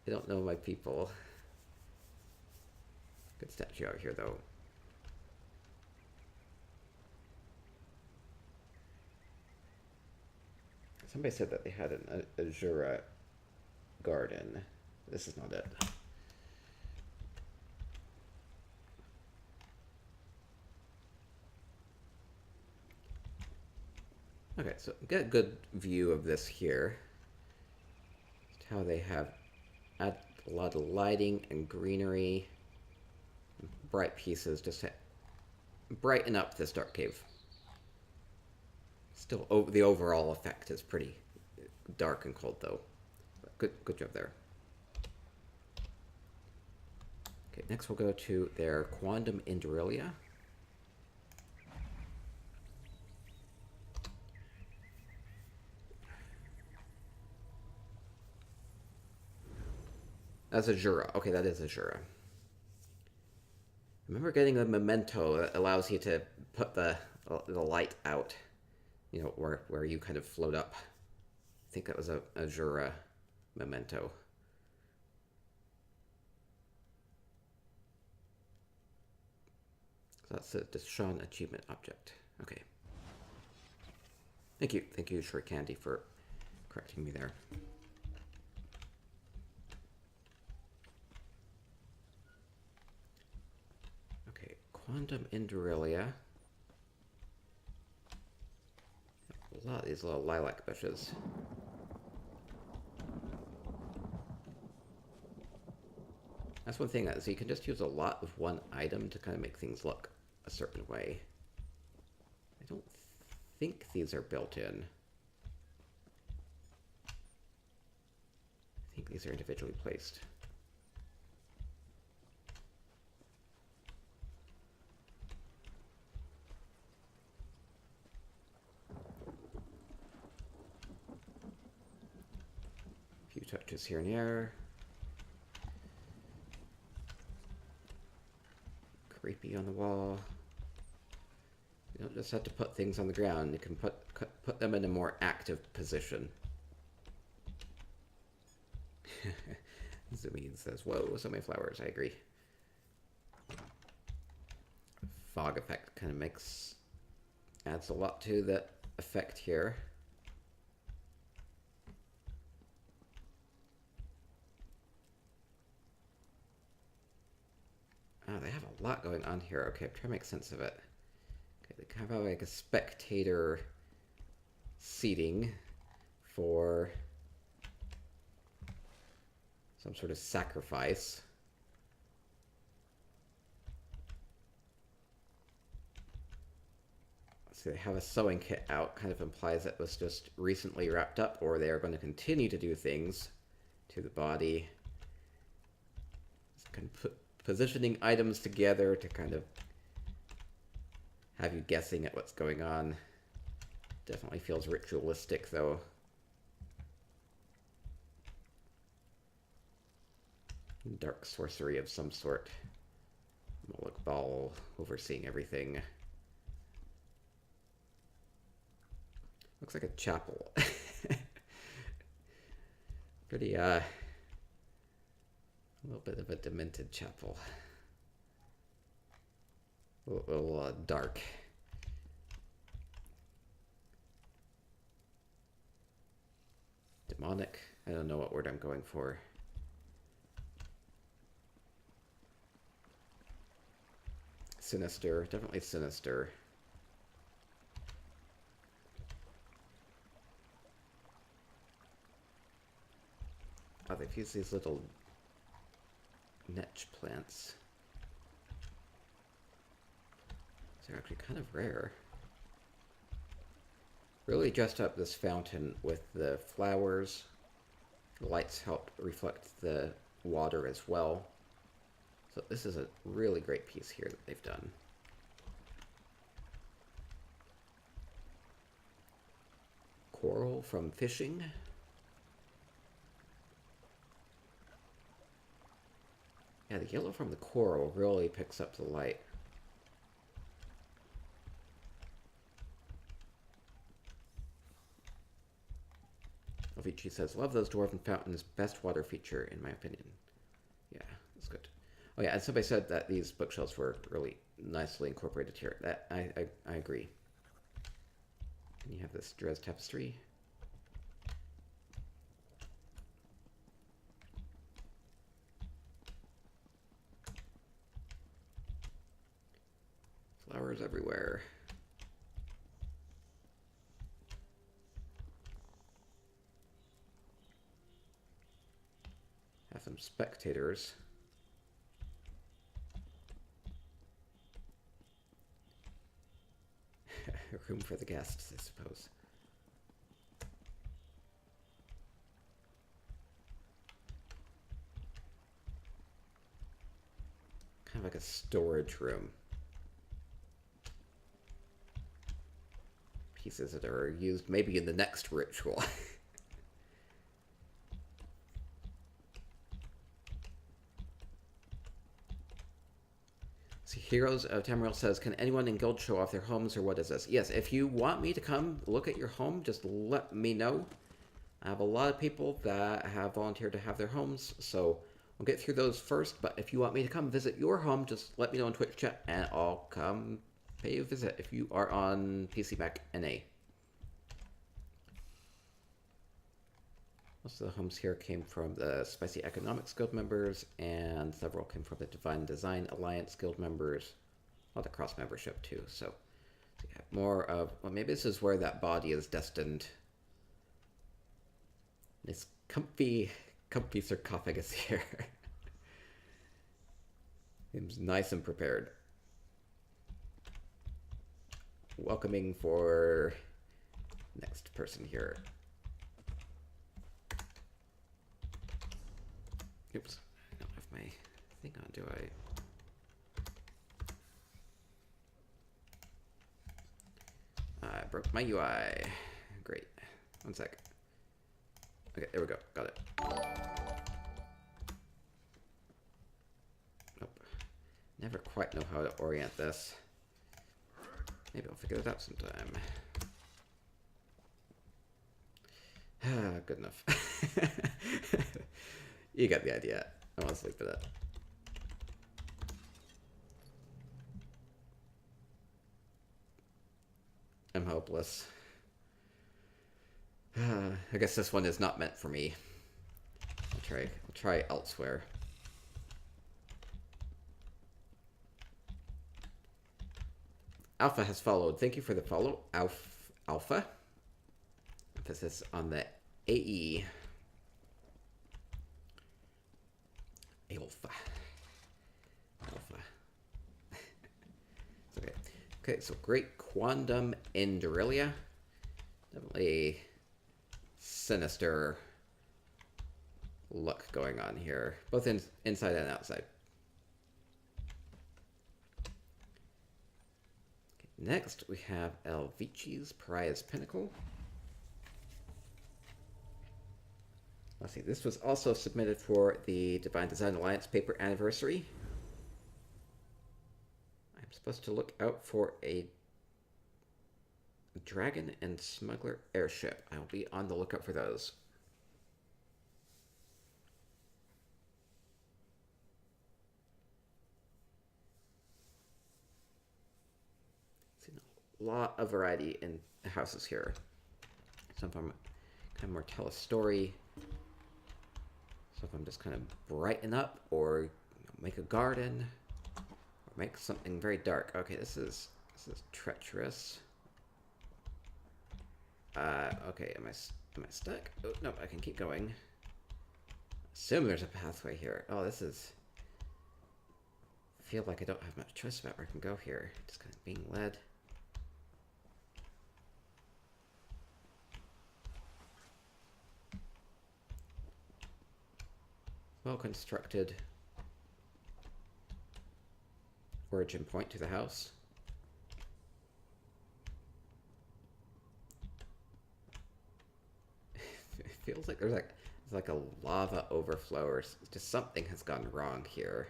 I don't know my people. Good statue out here, though. Somebody said that they had an Azura garden. This is not it. Okay, so get a good view of this here. Just how they have add a lot of lighting and greenery, bright pieces, just to brighten up this dark cave. Still, the overall effect is pretty dark and cold, though. But good job there. Okay, next we'll go to their Quondam indorilia. That's Azura. Okay, that is Azura. Remember getting a memento that allows you to put the light out, you know, where you kind of float up. I think that was a Azura memento. So that's a Deshawn achievement object. Okay. Thank you, Short Candy, for correcting me there. Quondam indorilia. A lot of these little lilac bushes. That's one thing, that is you can just use a lot of one item to kind of make things look a certain way. I don't think these are built in. I think these are individually placed. Touches here and there. Creepy on the wall. You don't just have to put things on the ground. You can put them in a more active position. Zoomin says, whoa, so many flowers. I agree. Fog effect kind of adds a lot to the effect here. Oh, they have a lot going on here. Okay, I'm trying to make sense of it. Okay, they kind of have like a spectator seating for some sort of sacrifice. So they have a sewing kit out, kind of implies it was just recently wrapped up, or they are going to continue to do things to the body. Just kind of positioning items together to kind of have you guessing at what's going on. Definitely feels ritualistic, though. Dark sorcery of some sort. Moloch Ball overseeing everything. Looks like a chapel. Pretty, a little bit of a demented chapel. A little dark. Demonic? I don't know what word I'm going for. Sinister. Definitely sinister. Oh, they've used these little netch plants. They're actually kind of rare. Really dressed up this fountain with the flowers. The lights help reflect the water as well. So this is a really great piece here that they've done. Coral from fishing. Yeah, the yellow from the coral really picks up the light. Avicii says, love those dwarven fountains, best water feature in my opinion. Yeah, that's good. Oh yeah, and somebody said that these bookshelves were really nicely incorporated here. That I agree. And you have this Dres tapestry. Flowers everywhere. Have some spectators. Room for the guests, I suppose. Kind of like a storage room. Pieces that are used maybe in the next ritual. See, Heroes of Tamriel says, can anyone in Guild show off their homes, or what is this? Yes, if you want me to come look at your home, just let me know. I have a lot of people that have volunteered to have their homes, so we'll get through those first. But if you want me to come visit your home, just let me know on Twitch chat, and I'll come pay you a visit if you are on PC, Mac, NA. Most of the homes here came from the Spicy Economics Guild members, and several came from the Divine Design Alliance Guild members. A lot of cross-membership, too, so you have more of... Well, maybe this is where that body is destined. This comfy sarcophagus here. Seems nice and prepared. Welcoming for next person here. Oops, I don't have my thing on, do I? I broke my UI. Great. One sec. Okay, there we go. Got it. Nope. Never quite know how to orient this. Maybe I'll figure it out sometime. Good enough. You got the idea. I want to sleep for that. I'm hopeless. I guess this one is not meant for me. I'll try elsewhere. Alpha has followed. Thank you for the follow, Alpha. Emphasis on the AE. Alpha. Okay. Okay, so great Quondam indorilia. Definitely sinister look going on here, both inside and outside. Okay, next, we have Elvici's Pariah's Pinnacle. Let's see, this was also submitted for the Divine Design Alliance paper anniversary. I'm supposed to look out for a dragon and smuggler airship. I'll be on the lookout for those. See, a lot of variety in the houses here. Some of them kind of more tell a story. So if I'm just kind of brighten up or make a garden or make something very dark. Okay, this is treacherous. Okay, am I stuck? Oh, no, I can keep going. Assume there's a pathway here. Oh, this is... I feel like I don't have much choice about where I can go here. Just kind of being led. Well-constructed origin point to the house. It feels like there's like a lava overflow or just something has gone wrong here.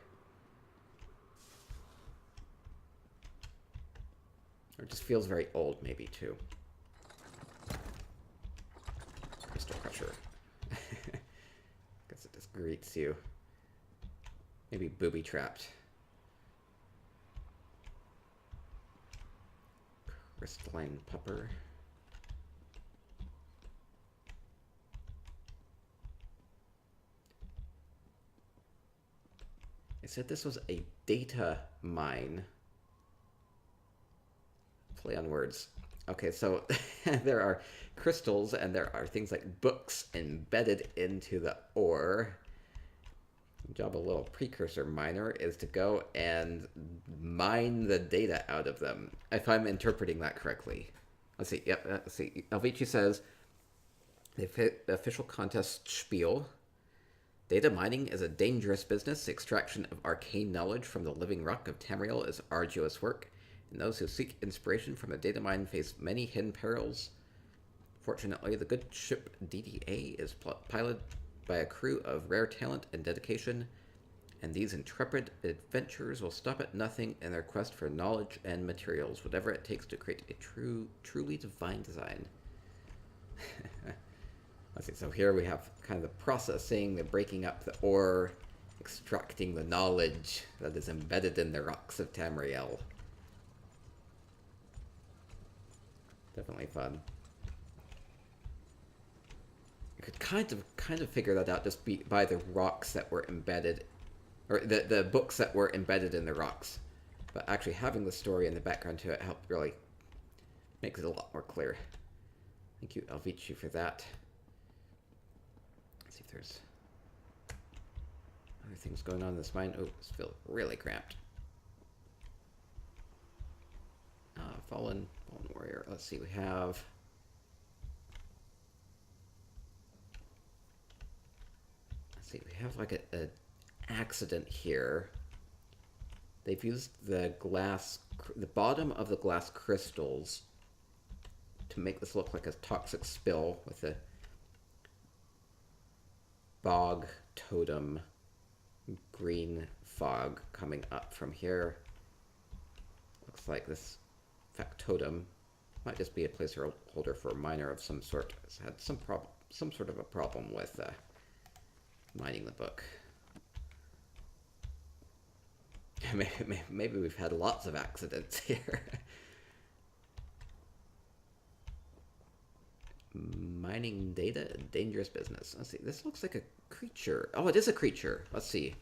Or it just feels very old maybe too. Crystal Crusher. Guess it just greets you. Maybe booby-trapped. Crystalline Pupper. It said this was a data mine. Play on words. Okay, so there are crystals and there are things like books embedded into the ore. Job of a little precursor miner is to go and mine the data out of them, if I'm interpreting that correctly. Let's see. Yep. Let's see. Elvici says the official contest spiel. Data mining is a dangerous business. The extraction of arcane knowledge from the living rock of Tamriel is arduous work, and those who seek inspiration from the data mine face many hidden perils. Fortunately, the good ship DDA is piloted by a crew of rare talent and dedication, and these intrepid adventurers will stop at nothing in their quest for knowledge and materials, whatever it takes to create a truly divine design. Let's see, so here we have kind of the processing, the breaking up the ore, extracting the knowledge that is embedded in the rocks of Tamriel. Definitely fun. You could kind of figure that out just by the rocks that were embedded, or the books that were embedded in the rocks. But actually having the story in the background to it helped really makes it a lot more clear. Thank you, Elvici, for that. Let's see if there's other things going on in this mine. Oh, this feels really cramped. Fallen warrior. Let's see, we have... See, we have like a accident here. They've used the bottom of the glass crystals to make this look like a toxic spill with a bog totem green fog coming up from here. Looks like this factotum. Might just be a placeholder for a miner of some sort. It's had some sort of a problem with mining the book. Maybe we've had lots of accidents here. Mining data, dangerous business. Let's see. This looks like a creature. Oh, it is a creature. Let's see.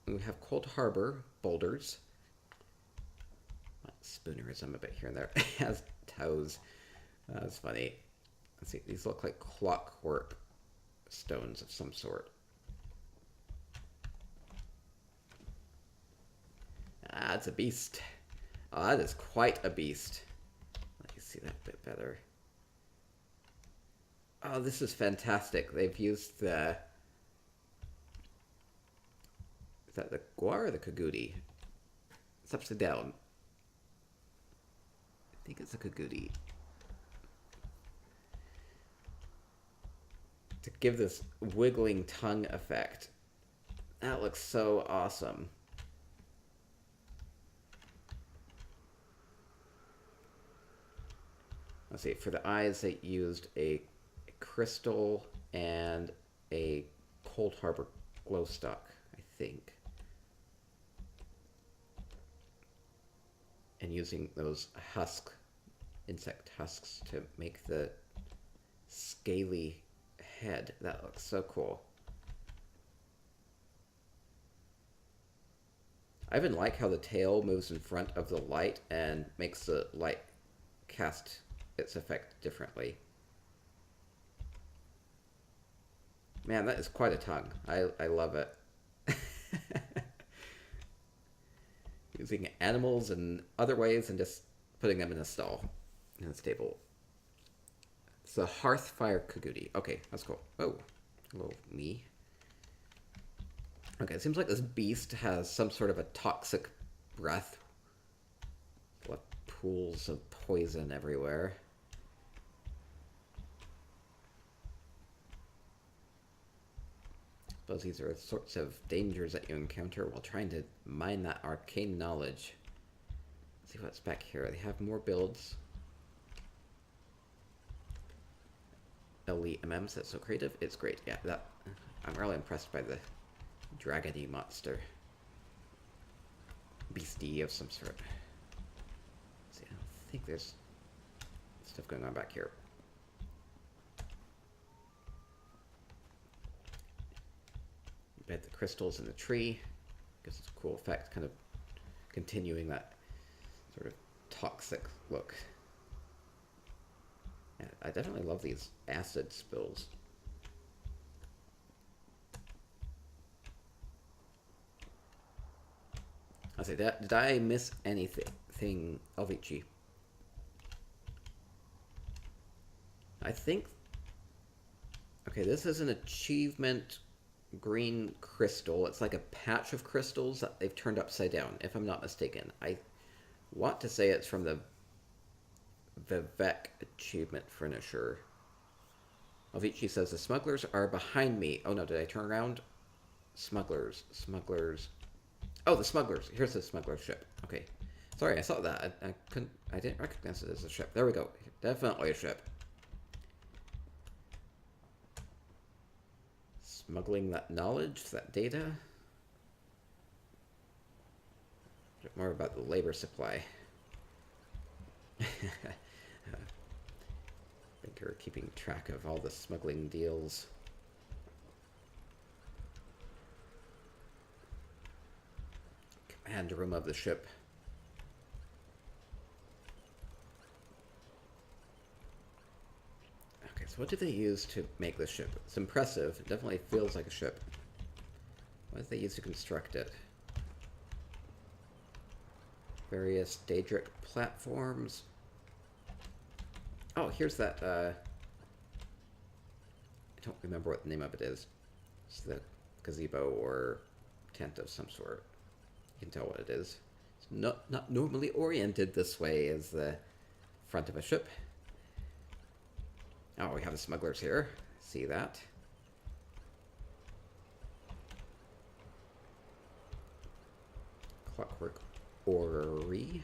We have Cold Harbor boulders. Spoonerism a bit here and there. It has toes. That's funny. Let's see. These look like clockwork stones of some sort. Ah, it's a beast. Oh, that is quite a beast. Let me see that a bit better. Oh, this is fantastic. They've used the... Is that the guar or the kagudi? It's upside down. I think it's a kagudi. To give this wiggling tongue effect. That looks so awesome. Let's see, for the eyes they used a crystal and a Cold Harbor glow stock, I think. And using those insect husks to make the scaly head. That looks so cool. I even like how the tail moves in front of the light and makes the light cast its effect differently. Man, that is quite a tongue. I love it. Using animals in other ways and just putting them in a stall, in a stable. It's a Hearthfire Kagudi. Okay, that's cool. Oh, hello, me. Okay, it seems like this beast has some sort of a toxic breath. What pools of poison everywhere. I suppose these are the sorts of dangers that you encounter while trying to mine that arcane knowledge. Let's see what's back here. They have more builds. Elite MMs, that's so creative. It's great. Yeah, that I'm really impressed by the dragony monster. Beastie of some sort. Let's see, I don't think there's stuff going on back here. Embed the crystals in the tree. Gives it a cool effect, kind of continuing that sort of toxic look. Yeah, I definitely love these acid spills. I say, did I miss anything, Alvici? I think... Okay, this is an achievement green crystal. It's like a patch of crystals that they've turned upside down, if I'm not mistaken. I want to say it's from the Vivek achievement furniture. Alvici says, the smugglers are behind me. Oh no, did I turn around? Smugglers. Oh, the smugglers. Here's the smuggler ship. Okay. Sorry, I saw that. I didn't recognize it as a ship. There we go. Definitely a ship. Smuggling that knowledge, that data. A bit more about the labor supply. I think you're keeping track of all the smuggling deals. Command room of the ship. Okay, so what did they use to make this ship? It's impressive. It definitely feels like a ship. What did they use to construct it? Various Daedric platforms. Oh, here's that, I don't remember what the name of it is. It's the gazebo or tent of some sort. You can tell what it is. It's not normally oriented this way as the front of a ship. Oh, we have the smugglers here. See that? Clockwork orrery.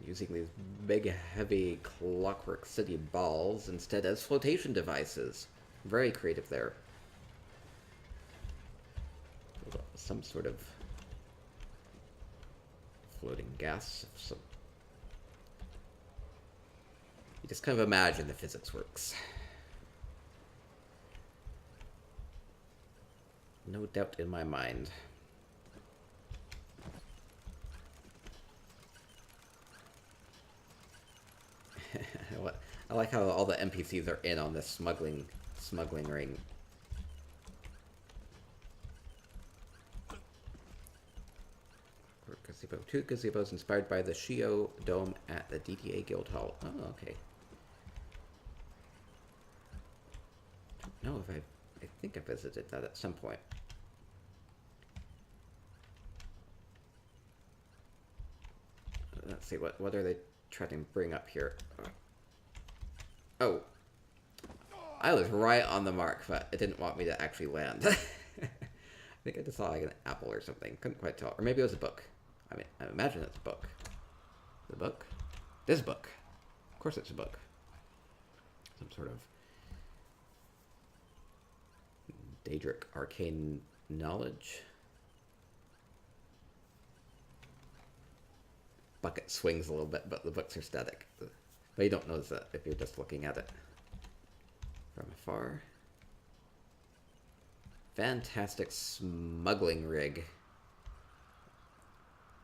Using these big, heavy clockwork city balls instead as flotation devices. Very creative there. Some sort of floating gas. Some... You just kind of imagine the physics works. No doubt in my mind. I like how all the NPCs are in on this smuggling ring. Gazebo. 2 gazebos inspired by the Shio Dome at the DTA Guild Hall. Oh, okay. Don't know if I think I visited that at some point. Let's see, what are they trying to bring up here? Oh. I was right on the mark, but it didn't want me to actually land. I think I just saw like an apple or something. Couldn't quite tell. Or maybe it was a book. I mean, I imagine it's a book. The book? This book. Of course it's a book. Some sort of Daedric arcane knowledge. Bucket swings a little bit, but the books are static. But you don't notice that if you're just looking at it from afar. Fantastic smuggling rig.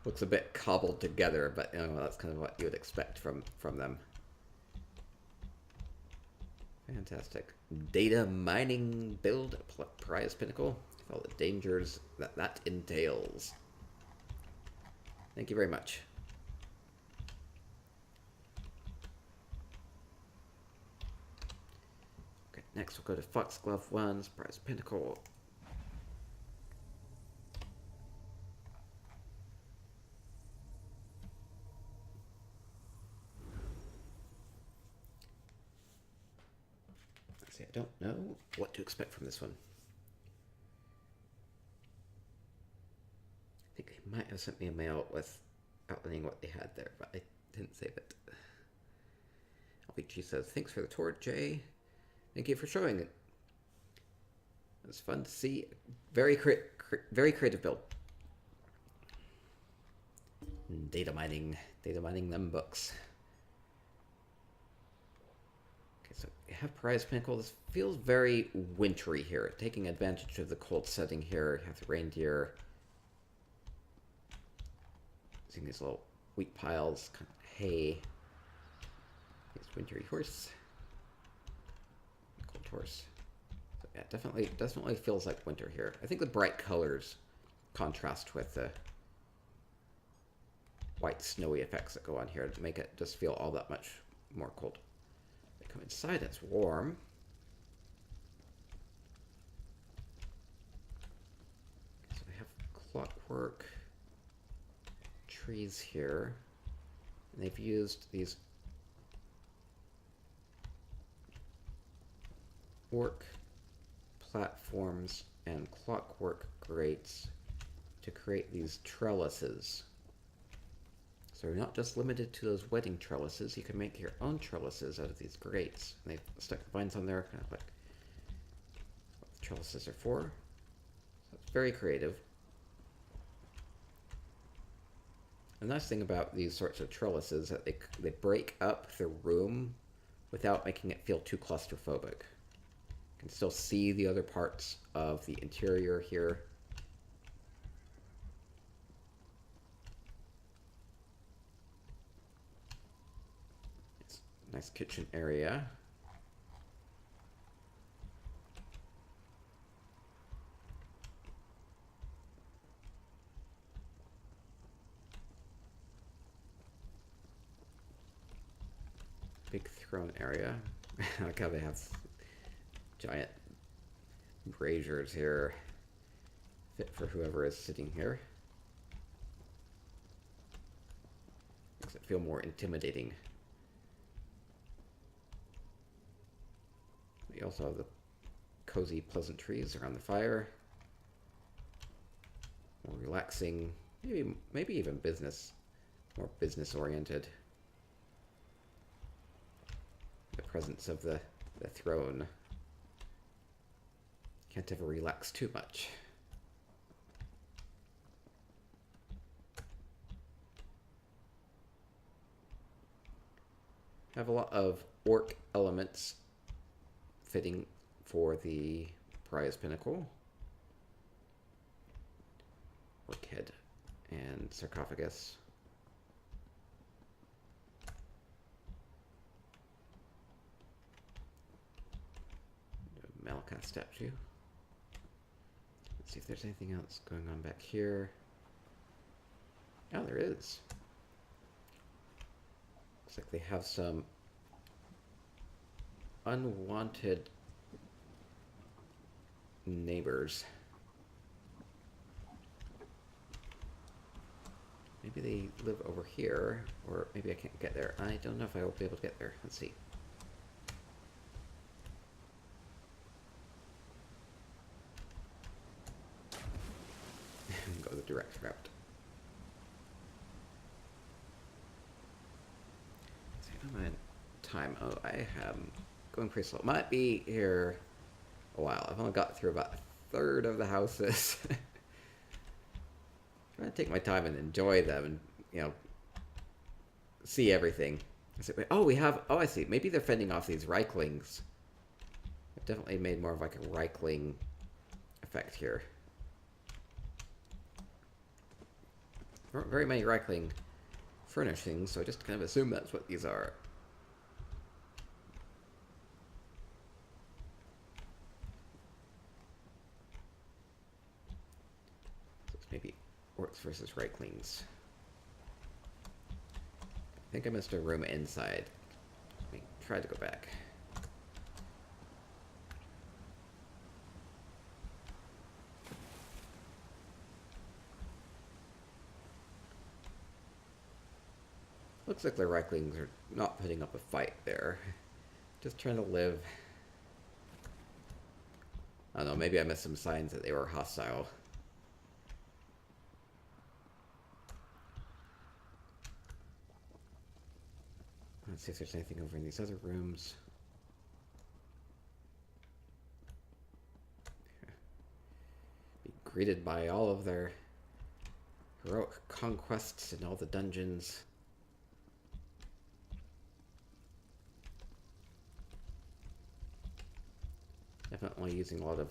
Looks a bit cobbled together, but you know, that's kind of what you would expect from them. Fantastic. Data mining build, Pariah's pinnacle, all the dangers that entails. Thank you very much. Okay, next we'll go to Foxglove 1's Pariah's pinnacle. I don't know what to expect from this one. I think they might have sent me a mail with outlining what they had there, but I didn't save it. LVG says, thanks for the tour, Jay. Thank you for showing it. It was fun to see. Very creative build. Data mining them books. So you have Pariah's pinnacle. This feels very wintry here, taking advantage of the cold setting here. You have the reindeer. Seeing these little wheat piles, kind of hay. This wintry horse. Cold horse. So yeah, definitely feels like winter here. I think the bright colors contrast with the white snowy effects that go on here to make it just feel all that much more cold. Come inside, it's warm. So we have clockwork trees here. And they've used these work platforms and clockwork grates to create these trellises. So you're not just limited to those wedding trellises, you can make your own trellises out of these grates. And they've stuck vines on there, kind of like what the trellises are for. So it's very creative. The nice thing about these sorts of trellises is that they break up the room without making it feel too claustrophobic. You can still see the other parts of the interior here. Nice kitchen area. Big throne area. I like how they have giant braziers here. Fit for whoever is sitting here. Makes it feel more intimidating. We also have the cozy pleasantries around the fire. more relaxing, maybe even more business oriented. The presence of the throne. Can't ever relax too much. Have a lot of orc elements fitting for the Pariah's pinnacle. Orc head and sarcophagus. Malachite statue. Let's see if there's anything else going on back here. Oh, there is. Looks like they have some unwanted neighbors. Maybe they live over here, or maybe I can't get there. I don't know if I will be able to get there. Let's see. Go the direct route. Let's see, how am I in time? Oh, I am going pretty slow. Might be here a while. I've only got through about a third of the houses. Trying to take my time and enjoy them and, you know, see everything. Oh, we have... Oh, I see. Maybe they're fending off these Reiklings. I've definitely made more of like a Reikling effect here. There aren't very many Reikling furnishings, so I just kind of assume that's what these are. So it's maybe orcs versus Reiklings. I think I missed a room inside. Let me try to go back. Looks like the Reiklings are not putting up a fight there. Just trying to live. I don't know, maybe I missed some signs that they were hostile. Let's see if there's anything over in these other rooms. Be greeted by all of their heroic conquests in all the dungeons. Definitely using a lot of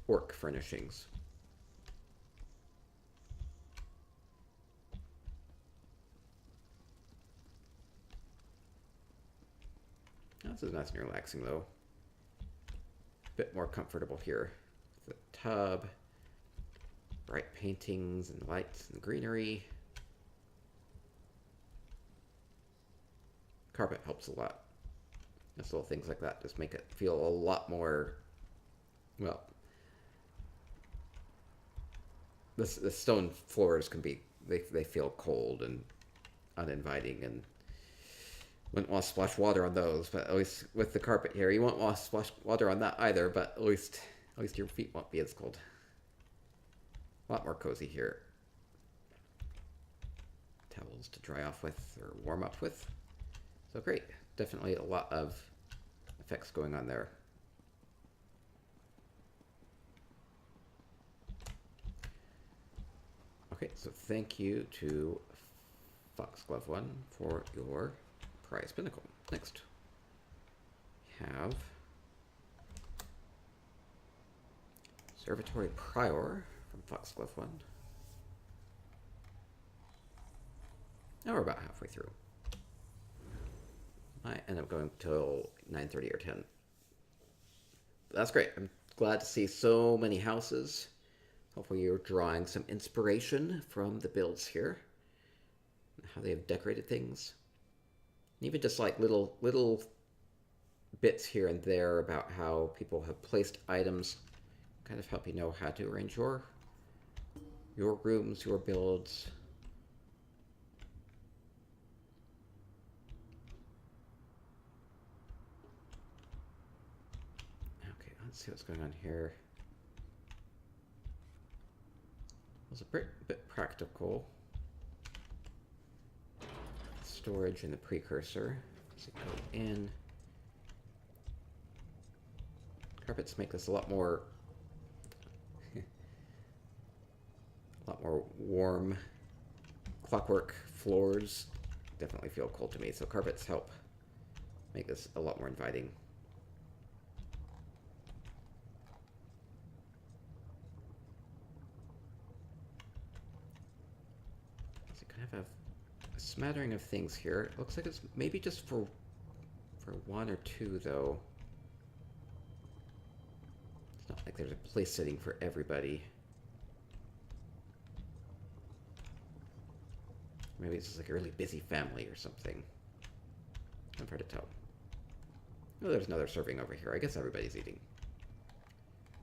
orc furnishings. This is nice and relaxing, though. A bit more comfortable here. The tub, bright paintings and lights and greenery. Carpet helps a lot. Just little things like that just make it feel a lot more, well, the stone floors can be, they feel cold and uninviting, and wouldn't want to splash water on those, but at least with the carpet here, you won't want to splash water on that either, but at least your feet won't be as cold. A lot more cozy here. Towels to dry off with or warm up with. So great. Definitely a lot of effects going on there. Okay, so thank you to Foxglove 1 for your prize pinnacle. Next, we have Observatory Prior from Foxglove 1. Now we're about halfway through. I end up going till 9:30 or 10. That's great. I'm glad to see so many houses. Hopefully you're drawing some inspiration from the builds here. How they have decorated things. Even just like little bits here and there about how people have placed items kind of help you know how to arrange your rooms, your builds. Okay, let's see what's going on here. It's a bit practical. Storage and the precursor. So go in. Carpets make this a lot more warm. Clockwork floors definitely feel cold to me, so carpets help make this a lot more inviting. So you kind of have a smattering of things here. It looks like it's maybe just for one or two, though. It's not like there's a place sitting for everybody. Maybe it's just like a really busy family or something. I'm hard to tell. Oh, there's another serving over here. I guess everybody's eating.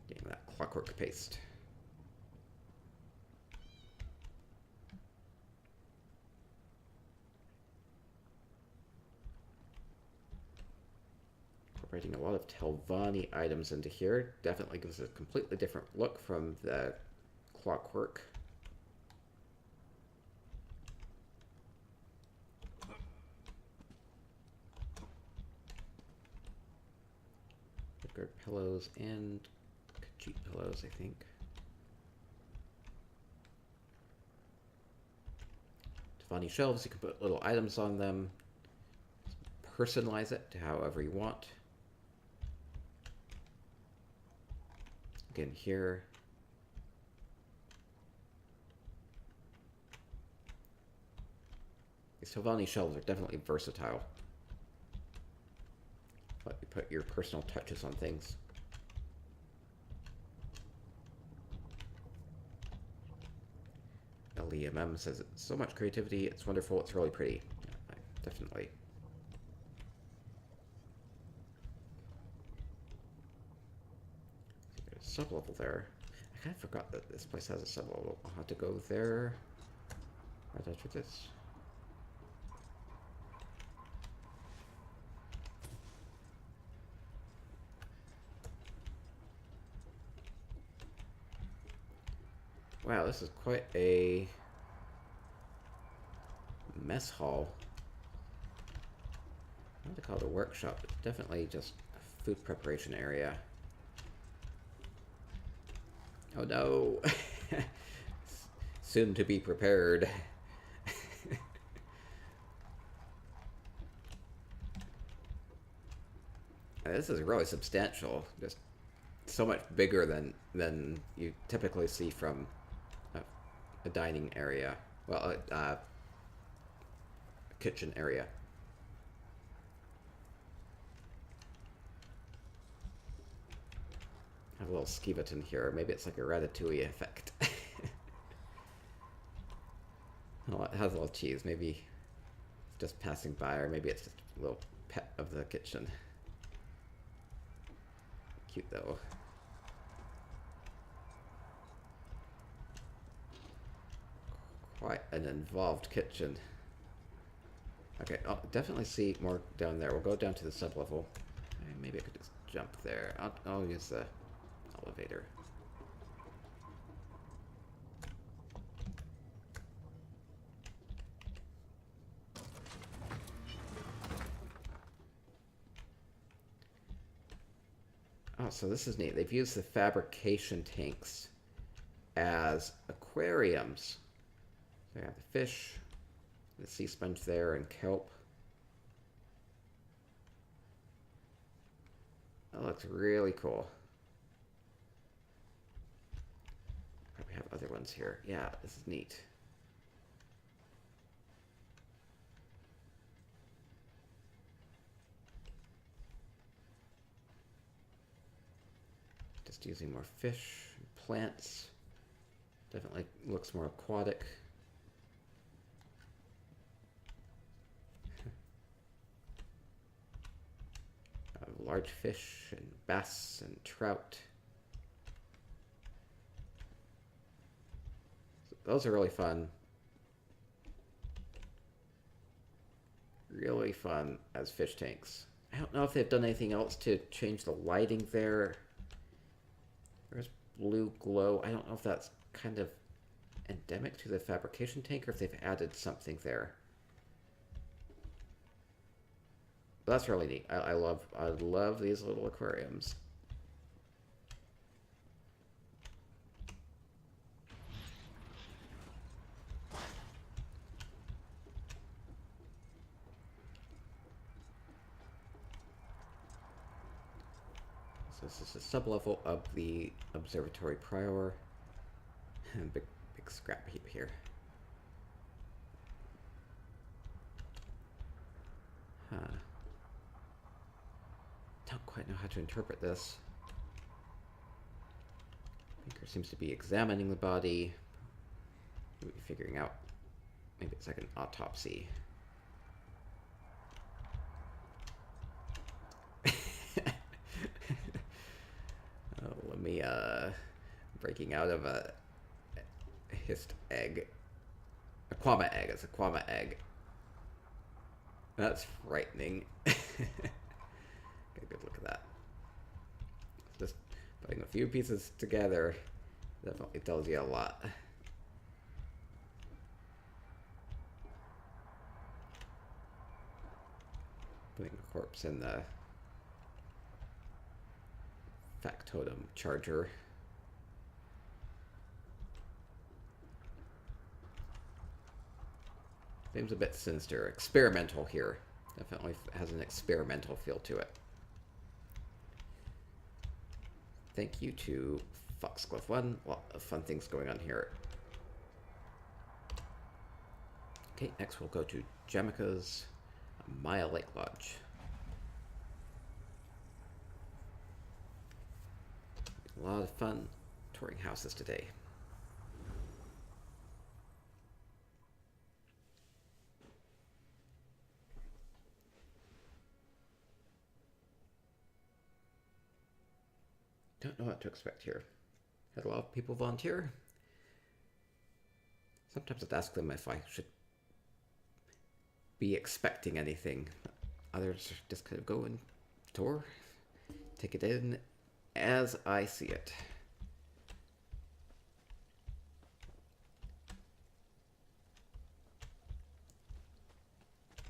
Getting that clockwork paste. Incorporating a lot of Telvanni items into here. Definitely gives a completely different look from the clockwork. Pillows and cheap pillows, I think. Telvanni shelves, you can put little items on them. Personalize it to however you want. Again, here. These Telvanni shelves are definitely versatile. Let you put your personal touches on things. LEMM says it's so much creativity, it's wonderful, it's really pretty. Yeah, definitely. There's a sub-level there. I kind of forgot that this place has a sub-level. I'll have to go there right after this. Wow, this is quite a mess hall. I want to call it a workshop, but definitely just a food preparation area. Oh no! Soon to be prepared. This is really substantial. Just so much bigger than you typically see from a dining area. Well, a kitchen area. I have a little skevet in here. Maybe it's like a ratatouille effect. Well, it has a little cheese. Maybe it's just passing by, or maybe it's just a little pet of the kitchen. Cute though. Quite an involved kitchen. Okay, I'll definitely see more down there. We'll go down to the sub-level. Maybe I could just jump there. I'll use the elevator. Oh, so this is neat. They've used the fabrication tanks as aquariums. So I have the fish, the sea sponge there, and kelp. That looks really cool. Probably have other ones here. Yeah, this is neat. Just using more fish, plants. Definitely looks more aquatic. Large fish and bass and trout. Those are really fun. Really fun as fish tanks. I don't know if they've done anything else to change the lighting there. There's blue glow. I don't know if that's kind of endemic to the fabrication tank or if they've added something there. But that's really neat. I love these little aquariums. So this is a sub-level of the Observatory Pariah. Big scrap heap here. Huh. Don't quite know how to interpret this. Baker seems to be examining the body. Maybe figuring out. Maybe it's like an autopsy. Oh, let me breaking out of a hist egg. A quama egg. It's a quama egg. That's frightening. Get a good look at that. Just putting a few pieces together definitely tells you a lot. Putting a corpse in the factotum charger. Seems a bit sinister. Experimental here. Definitely has an experimental feel to it. Thank you to Foxglove 1. A lot of fun things going on here. Okay, next we'll go to Jamaica's Amaya Lake Lodge. A lot of fun touring houses today. Don't know what to expect here. Had a lot of people volunteer. Sometimes I'd ask them if I should be expecting anything. Others just kind of go and tour, take it in as I see it.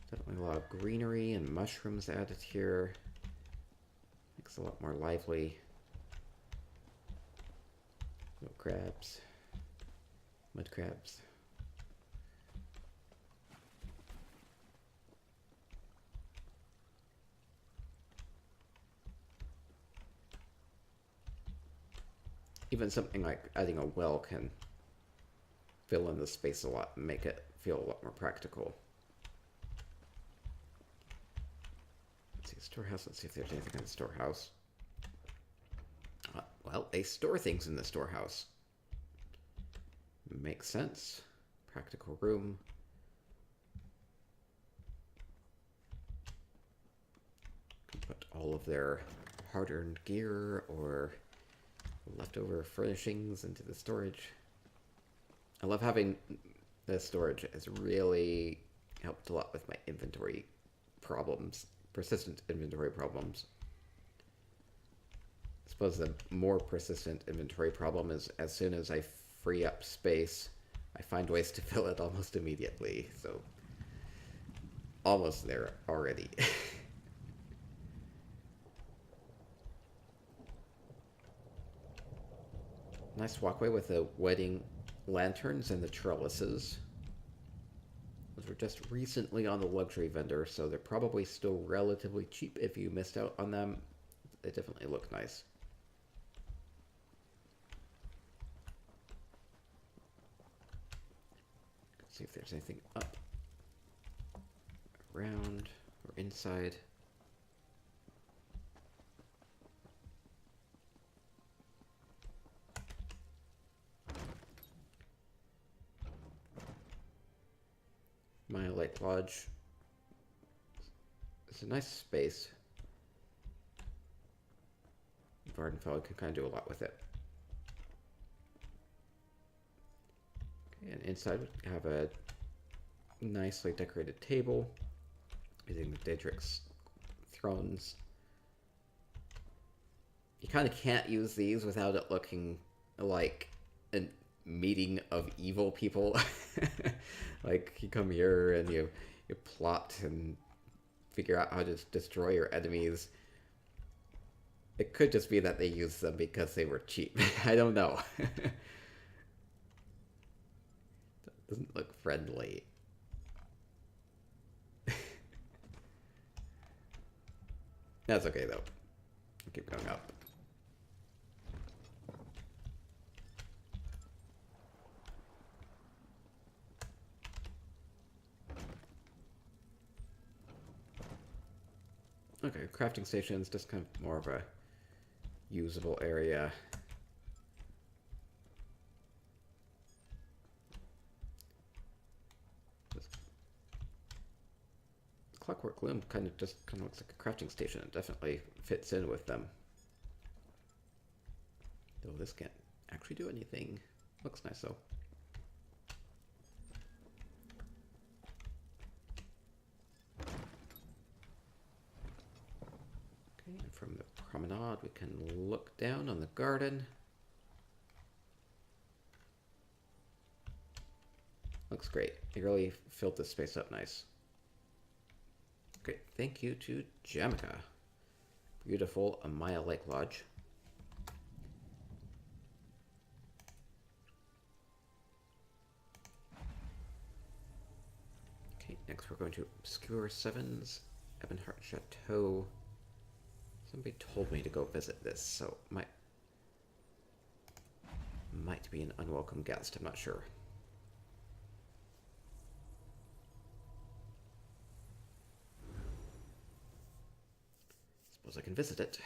Definitely a lot of greenery and mushrooms added here. Makes it a lot more lively. Little crabs, mud crabs. Even something like adding a well can fill in the space a lot and make it feel a lot more practical. Let's see, storehouse. Let's see if there's anything in the storehouse. Well, they store things in the storehouse. Makes sense. Practical room. Put all of their hard-earned gear or leftover furnishings into the storage. I love having the storage. It's really helped a lot with my inventory problems, persistent inventory problems. I suppose the more persistent inventory problem is as soon as I free up space, I find ways to fill it almost immediately. So almost there already. Nice walkway with the wedding lanterns and the trellises. Those were just recently on the luxury vendor, so they're probably still relatively cheap if you missed out on them. They definitely look nice. Let's see if there's anything up, around, or inside. Amaya Lake Lodge. It's a nice space. Vardenfeld can kind of do a lot with it. Okay, and inside we have a nicely decorated table using the Daedric's thrones. You kind of can't use these without it looking like a meeting of evil people. Like, you come here and you plot and figure out how to destroy your enemies. It could just be that they used them because they were cheap. I don't know. Doesn't look friendly. That's okay, though. I'll keep going up. Okay, crafting stations, just kind of more of a usable area. Clockwork Loom kind of looks like a crafting station. It definitely fits in with them. Though this can't actually do anything. Looks nice though. Okay, and from the promenade we can look down on the garden. Looks great. It really filled this space up nice. Great, thank you to Jamaica. Beautiful Amaya Lake Lodge. Okay, next we're going to Obscure Sevens, Ebonheart Chateau. Somebody told me to go visit this, so might be an unwelcome guest, I'm not sure. Suppose I can visit it.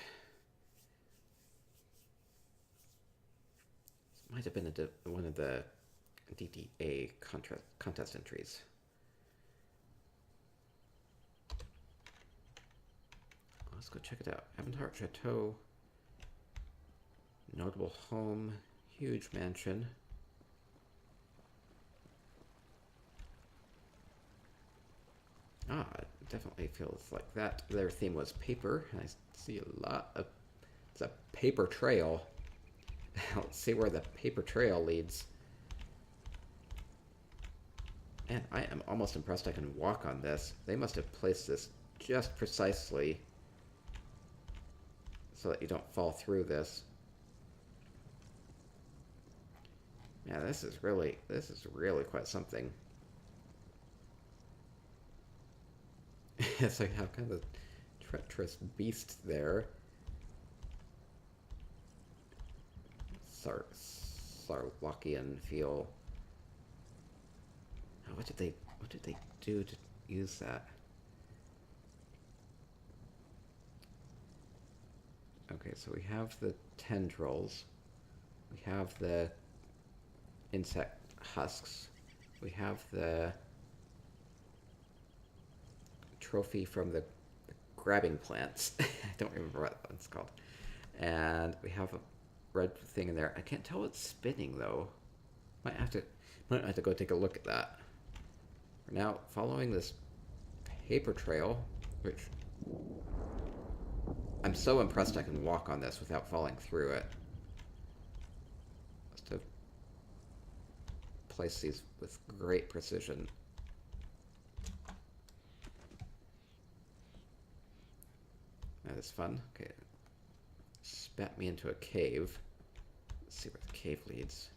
This might have been one of the DDA contest entries. Let's go check it out. Ebonheart Chateau. Notable home. Huge mansion. Ah, it definitely feels like that. Their theme was paper. I see a lot of... It's a paper trail. Let's see where the paper trail leads. And I am almost impressed I can walk on this. They must have placed this just precisely so that you don't fall through this. Yeah, this is really quite something. Yes, I have kind of a treacherous beast there. Sarlockian feel. Oh, what did they do to use that? Okay, so we have the tendrils. We have the insect husks. We have the trophy from the grabbing plants. I don't remember what that one's called. And we have a red thing in there. I can't tell what's spinning though. Might have to go take a look at that. We're now following this paper trail, which I'm so impressed I can walk on this without falling through it. Must have placed these with great precision. That is fun. Okay. Spat me into a cave. Let's see where the cave leads.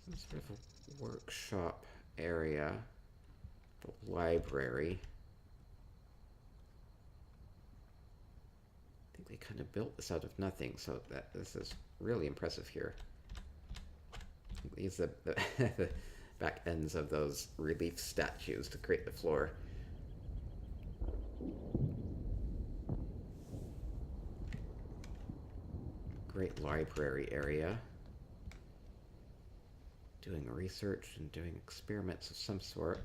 Some sort of a workshop area. The library. I think they kind of built this out of nothing, so this is really impressive here. These are the back ends of those relief statues to create the floor. Great library area. Doing research and doing experiments of some sort.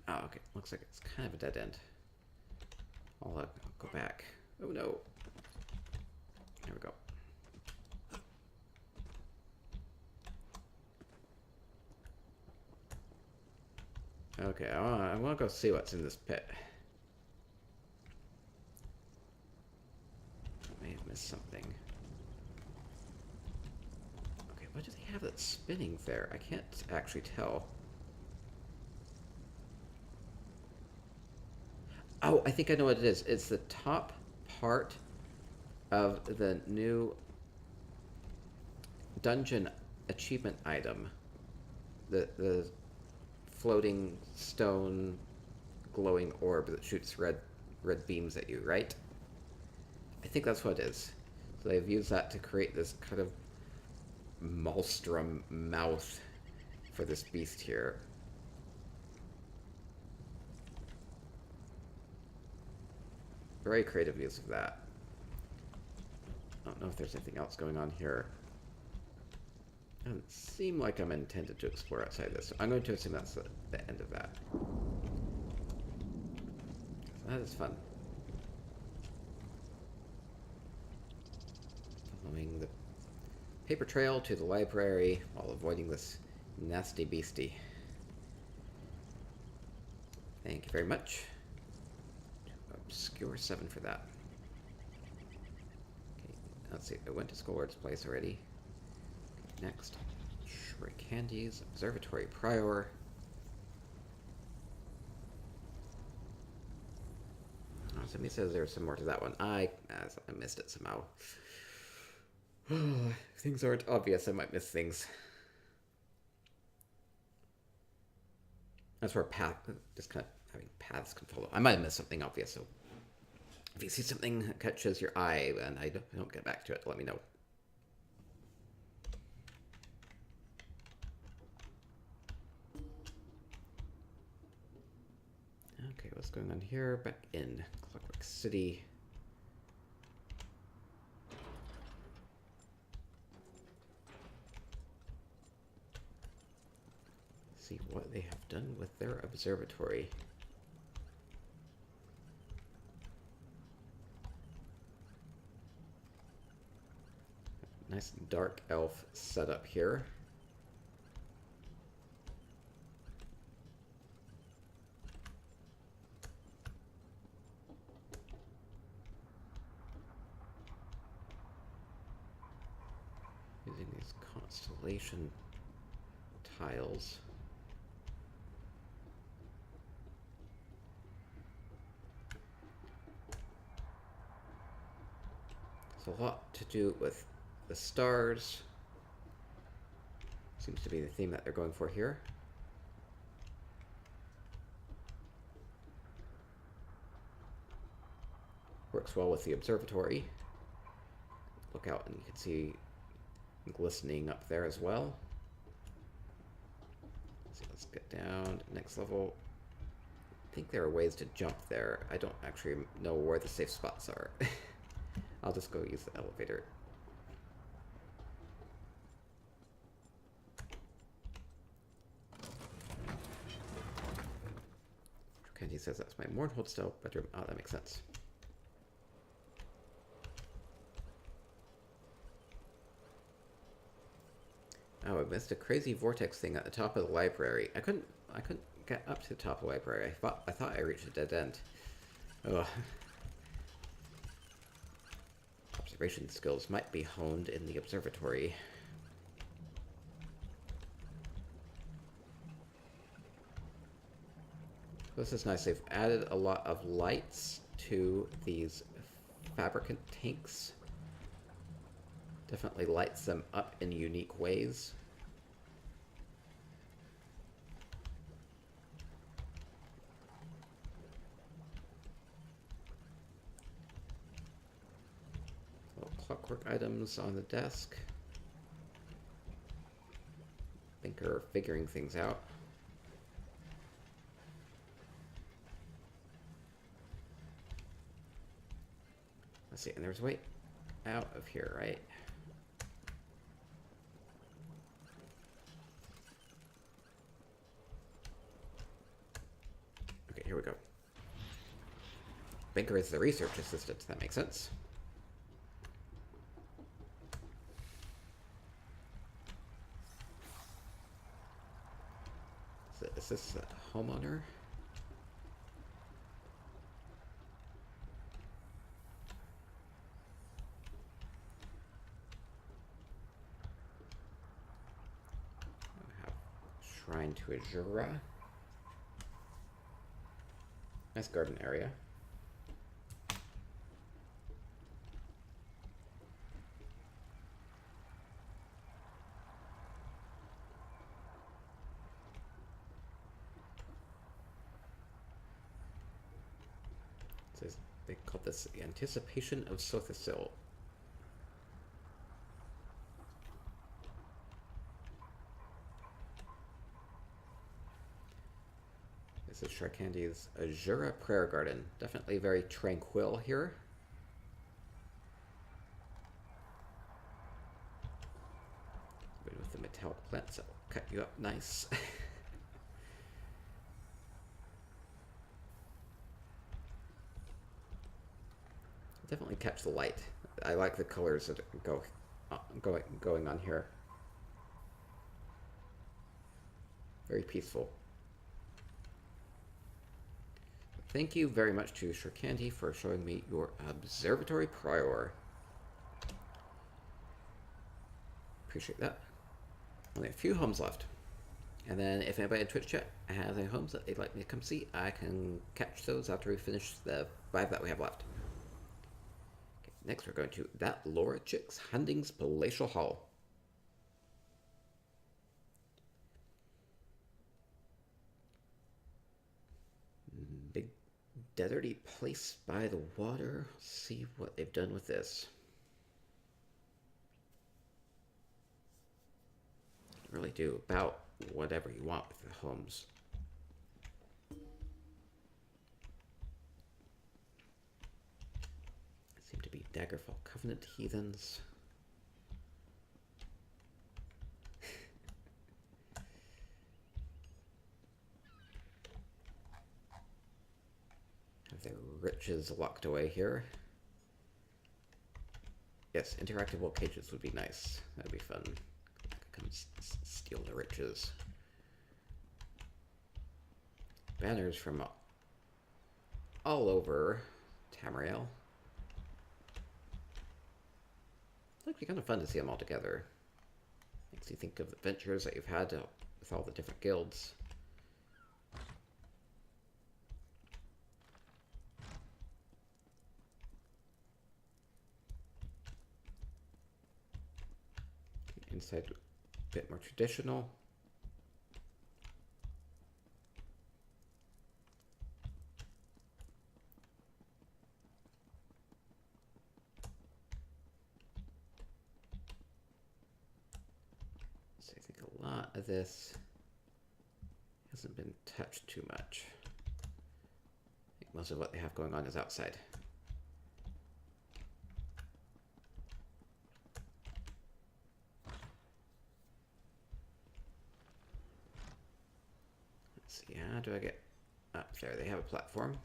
Oh, okay. Looks like it's kind of a dead end. I'll go back. Oh no. There we go. Okay, I want to go see what's in this pit. I may have missed something. Okay, what do they have that's spinning there? I can't actually tell. Oh, I think I know what it is. It's the top part of the new dungeon achievement item. The floating stone glowing orb that shoots red beams at you, right? I think that's what it is. So they've used that to create this kind of maelstrom mouth for this beast here. Very creative use of that. I don't know if there's anything else going on here. Doesn't seem like I'm intended to explore outside this, so I'm going to assume that's the end of that. So that is fun. Following the paper trail to the library while avoiding this nasty beastie. Thank you very much. Obscure 7 for that. Okay, let's see. I went to Scholl Lord's place already. Okay, next. Short candies. Observatory. Pariah. Oh, somebody says there's some more to that one. I missed it somehow. If things aren't obvious, I might miss things. That's where just kind of having paths can follow. I might have missed something obvious, so if you see something that catches your eye and I don't get back to it, let me know. Okay, what's going on here? Back in Clockwork City. See what they have done with their observatory. Nice dark elf setup here. Using these constellation tiles. There's a lot to do with the stars. Seems to be the theme that they're going for here. Works well with the observatory. Look out and you can see glistening up there as well. So let's get down to the next level. I think there are ways to jump there. I don't actually know where the safe spots are. I'll just go use the elevator. Kenji says that's my Mourneth style bedroom. Oh, that makes sense. Oh, I missed a crazy vortex thing at the top of the library. I couldn't get up to the top of the library. I thought I reached a dead end. Ugh. Observation skills might be honed in the observatory. This is nice. They've added a lot of lights to these fabricant tanks. Definitely lights them up in unique ways. Little clockwork items on the desk. I think they're figuring things out. Let's see, and there's a way out of here, right? Okay, here we go. Banker is the research assistant, that makes sense. Is this a homeowner? I have Shrine to Azura. Nice garden area. They call this the Anticipation of Sothisil. This is Sharkandi's Azura Prayer Garden. Definitely very tranquil here. But with the metallic plants that will cut you up nice. Definitely catch the light. I like the colors that going on here. Very peaceful. Thank you very much to Sharkandi for showing me your Observatory Prior. Appreciate that. Only a few homes left. And then if anybody in Twitch chat has any homes that they'd like me to come see, I can catch those after we finish the 5 that we have left. Next, we're going to that Laura Chick's Hunding's Palatial Hall. Big deserty place by the water. Let's see what they've done with this. You can really do about whatever you want with the homes. Seem to be Daggerfall Covenant heathens. Have their riches locked away here. Yes, interactable cages would be nice. That'd be fun. Come steal the riches. Banners from all over Tamriel. It'd be kind of fun to see them all together. Makes you think of the adventures that you've had with all the different guilds. Inside a bit more traditional. So I think a lot of this hasn't been touched too much. I think most of what they have going on is outside. How do I get up there? They have a platform.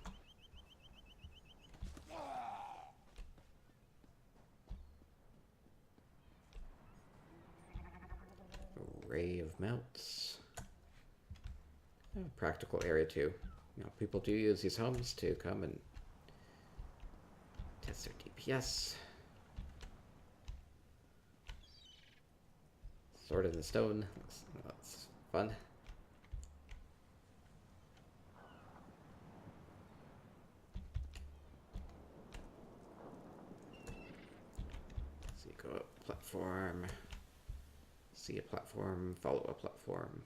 Array of mounts. Oh, practical area too. You know, people do use these homes to come and test their DPS. Sword in the stone. That's fun. Go up platform, see a platform, follow a platform.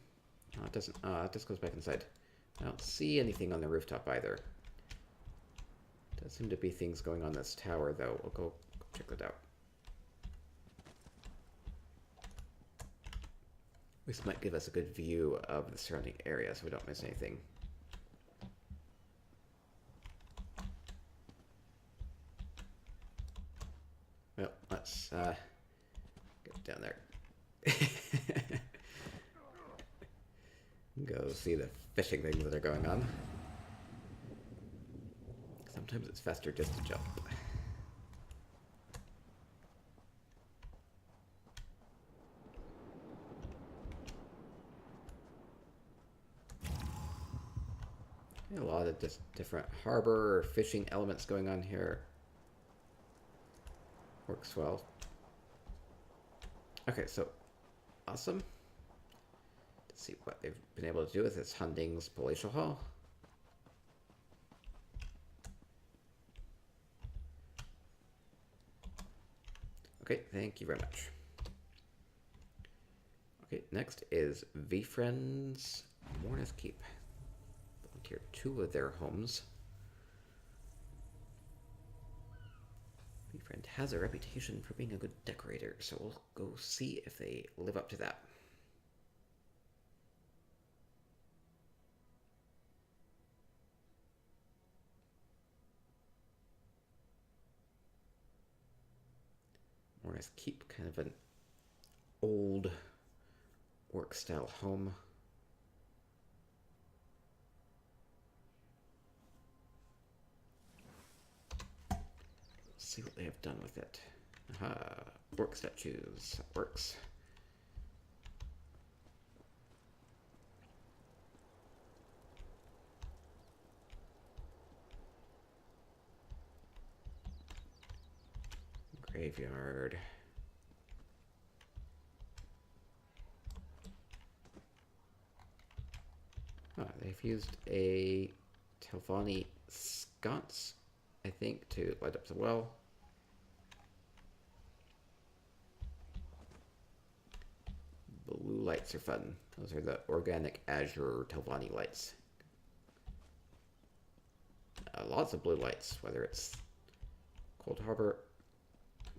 Oh, it doesn't, it just goes back inside. I don't see anything on the rooftop either. Does seem to be things going on this tower though. We'll go check that out. This might give us a good view of the surrounding area so we don't miss anything. Well, let's get down there. Go see the fishing things that are going on. Sometimes it's faster just to jump. A lot of just different harbor or fishing elements going on here. Works well. Okay, so awesome. Let's see what they've been able to do with this Hunding's Palatial Hall. Okay, thank you very much. Okay, next is Vfriend's Mourneth Keep. Volunteer 2 of their homes. Vfriend has a reputation for being a good decorator, so we'll go see if they live up to that. Mourneth Keep, kind of an old orc style home. Let's see what they have done with it. Aha, orc statues. That works. Graveyard. They've used a Telvanni sconce, I think, to light up the well. Blue lights are fun. Those are the organic azure Telvanni lights. Lots of blue lights, whether it's Cold Harbor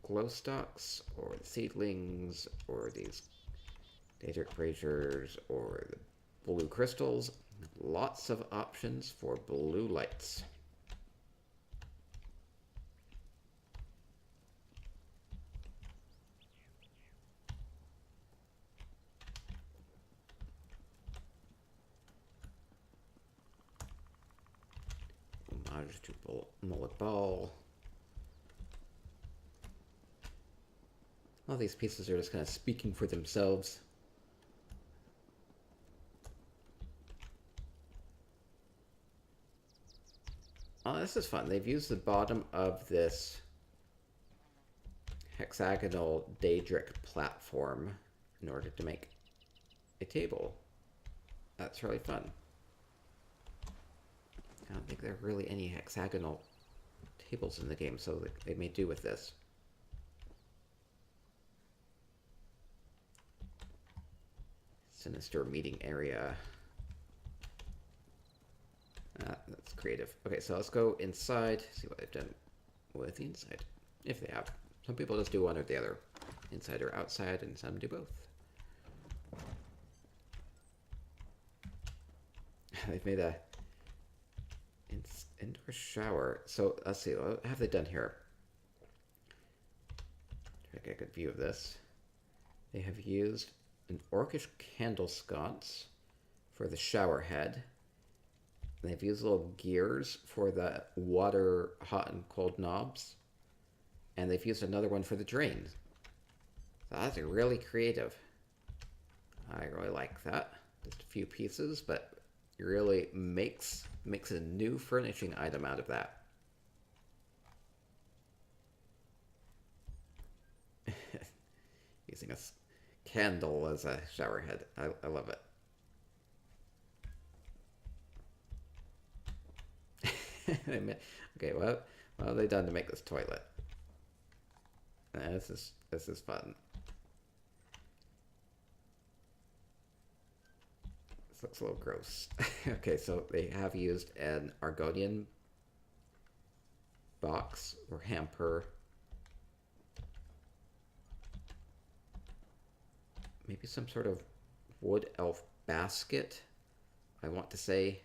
glow stalks, or the seedlings, or these Daedric braziers, or the blue crystals. Lots of options for blue lights. Homage to Mullet Ball. All these pieces are just kind of speaking for themselves. Oh, this is fun. They've used the bottom of this hexagonal Daedric platform in order to make a table. That's really fun. I don't think there are really any hexagonal tables in the game, so they may do with this. Sinister meeting area. That's creative. Okay, so let's go inside, see what they've done with the inside. If they have. Some people just do one or the other. Inside or outside, and some do both. They've made a indoor shower. So let's see, what have they done here? Try to get a good view of this. They have used an orcish candle sconce for the shower head. They've used little gears for the water hot and cold knobs. And they've used another one for the drain. So that's really creative. I really like that. Just a few pieces, but it really makes a new furnishing item out of that. Using a candle as a shower head. I love it. Okay, what have they done to make this toilet? This is fun. This looks a little gross. Okay, so they have used an Argonian box or hamper. Maybe some sort of wood elf basket, I want to say.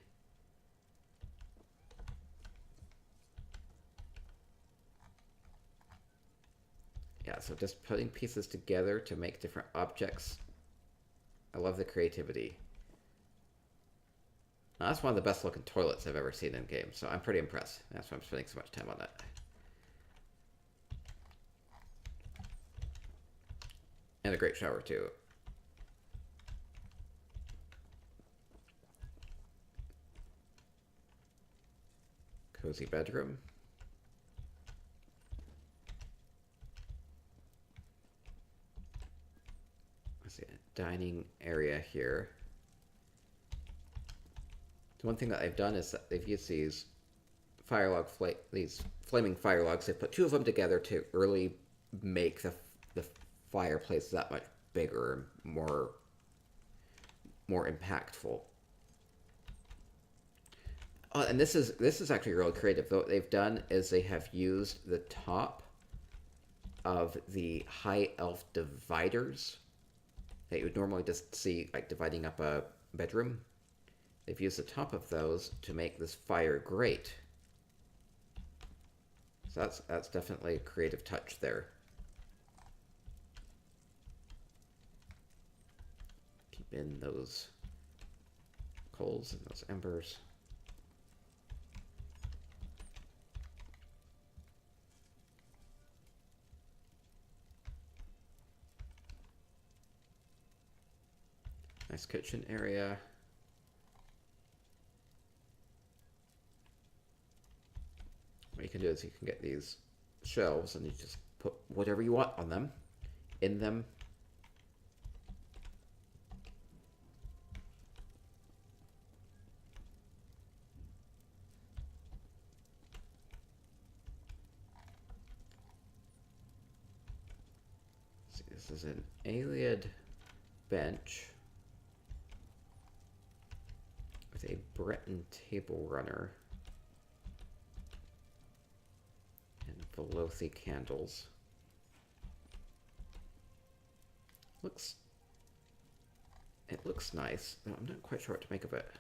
Yeah, so just putting pieces together to make different objects. I love the creativity. Now, that's one of the best looking toilets I've ever seen in game, so I'm pretty impressed. That's why I'm spending so much time on it. And a great shower too. cozy bedroom. Let's see, a dining area here. The one thing that they've done is that they've used these these flaming fire logs. They put two of them together to really make the fireplace that much bigger and more impactful. And this is actually really creative. What they've done is they have used the top of the high elf dividers that you would normally just see like dividing up a bedroom. They've used the top of those to make this fire grate. So that's definitely a creative touch there. Keep in those coals and those embers. Nice kitchen area. What you can do is you can get these shelves and you just put whatever you want on them, in them. See, this is an Aliad bench with a Breton table runner and Velothi candles. It looks nice, though I'm not quite sure what to make of it.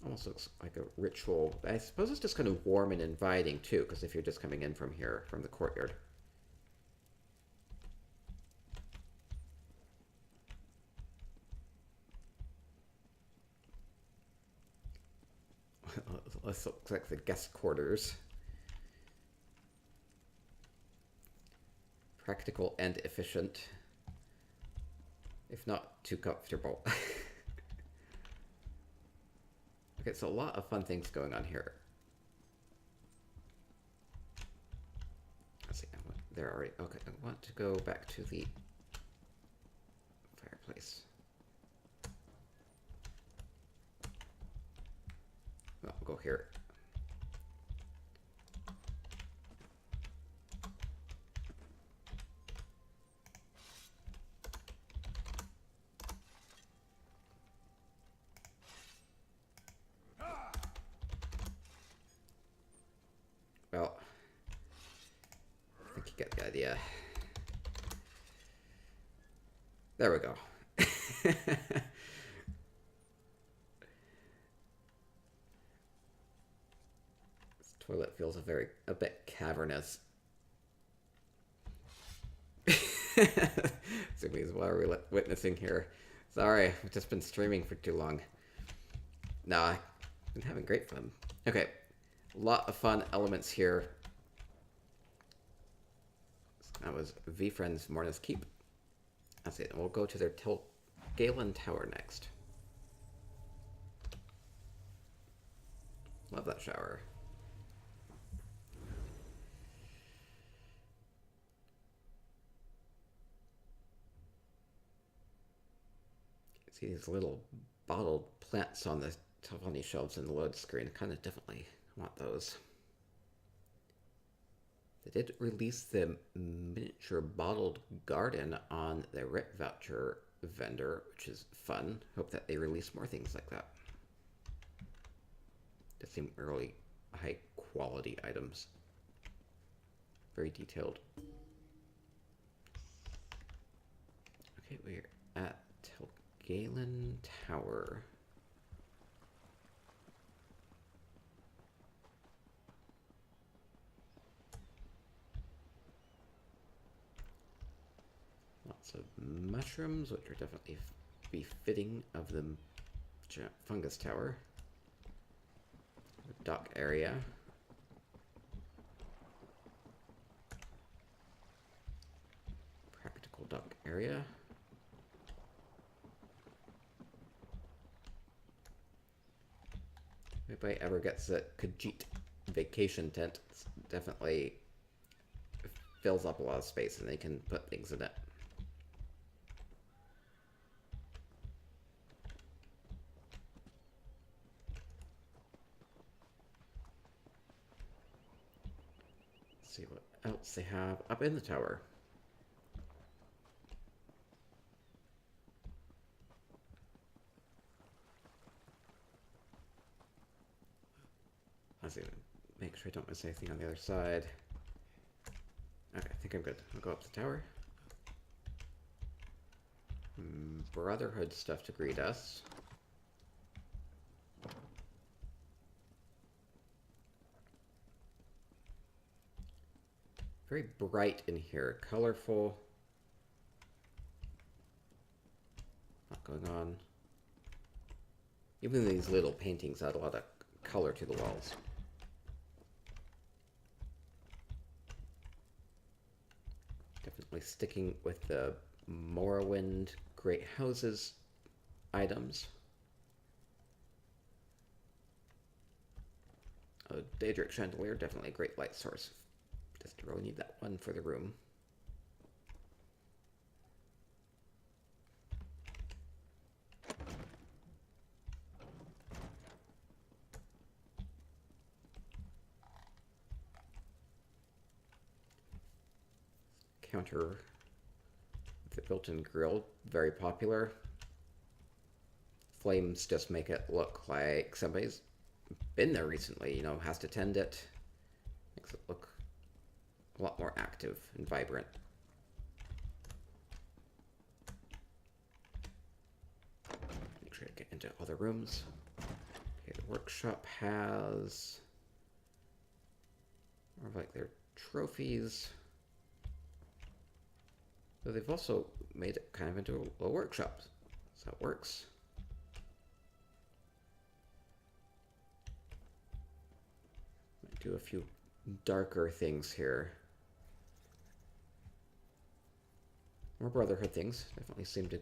Almost looks like a ritual. I suppose it's just kind of warm and inviting too, because if you're just coming in from here, from the courtyard. This looks like the guest quarters. Practical and efficient, if not too comfortable. Okay, so a lot of fun things going on here. Let's see, they're already, okay, I want to go back to the fireplace. Well, we'll go here. Well, I think you get the idea. There we go. This toilet feels a bit cavernous. Zoomies, what are we witnessing here? Sorry, I've just been streaming for too long. No, I've been having great fun. Okay. A lot of fun elements here. That was V-Friend's Mourneth Keep. That's it. We'll go to their Galen Tower next. Love that shower. See these little bottled plants on the top on these shelves in the load screen. Kind of definitely want those. They did release the miniature bottled garden on the RIP voucher vendor, which is fun. Hope that they release more things like that. They seem really high quality items. Very detailed. Okay, we're at Galen Tower. Lots of mushrooms, which are definitely befitting of the fungus tower. The dock area. dock area. If anybody ever gets a Khajiit vacation tent, it's definitely fills up a lot of space and they can put things in it. Let's see what else they have up in the tower. Let's see, make sure I don't miss anything on the other side. Okay, I think I'm good. I'll go up the tower. Brotherhood stuff to greet us. Very bright in here, colorful. Lot going on. Even these little paintings add a lot of color to the walls. Definitely sticking with the Morrowind Great Houses items. A Daedric chandelier, definitely a great light source. Just really need that one for the room. Counter with the built-in grill, very popular. Flames just make it look like somebody's been there recently, you know, has to tend it. Makes it look a lot more active and vibrant. Make sure to get into other rooms. Okay, the workshop has more of like their trophies. So they've also made it kind of into a workshop. So it works. Might do a few darker things here. More Brotherhood things. Definitely seem to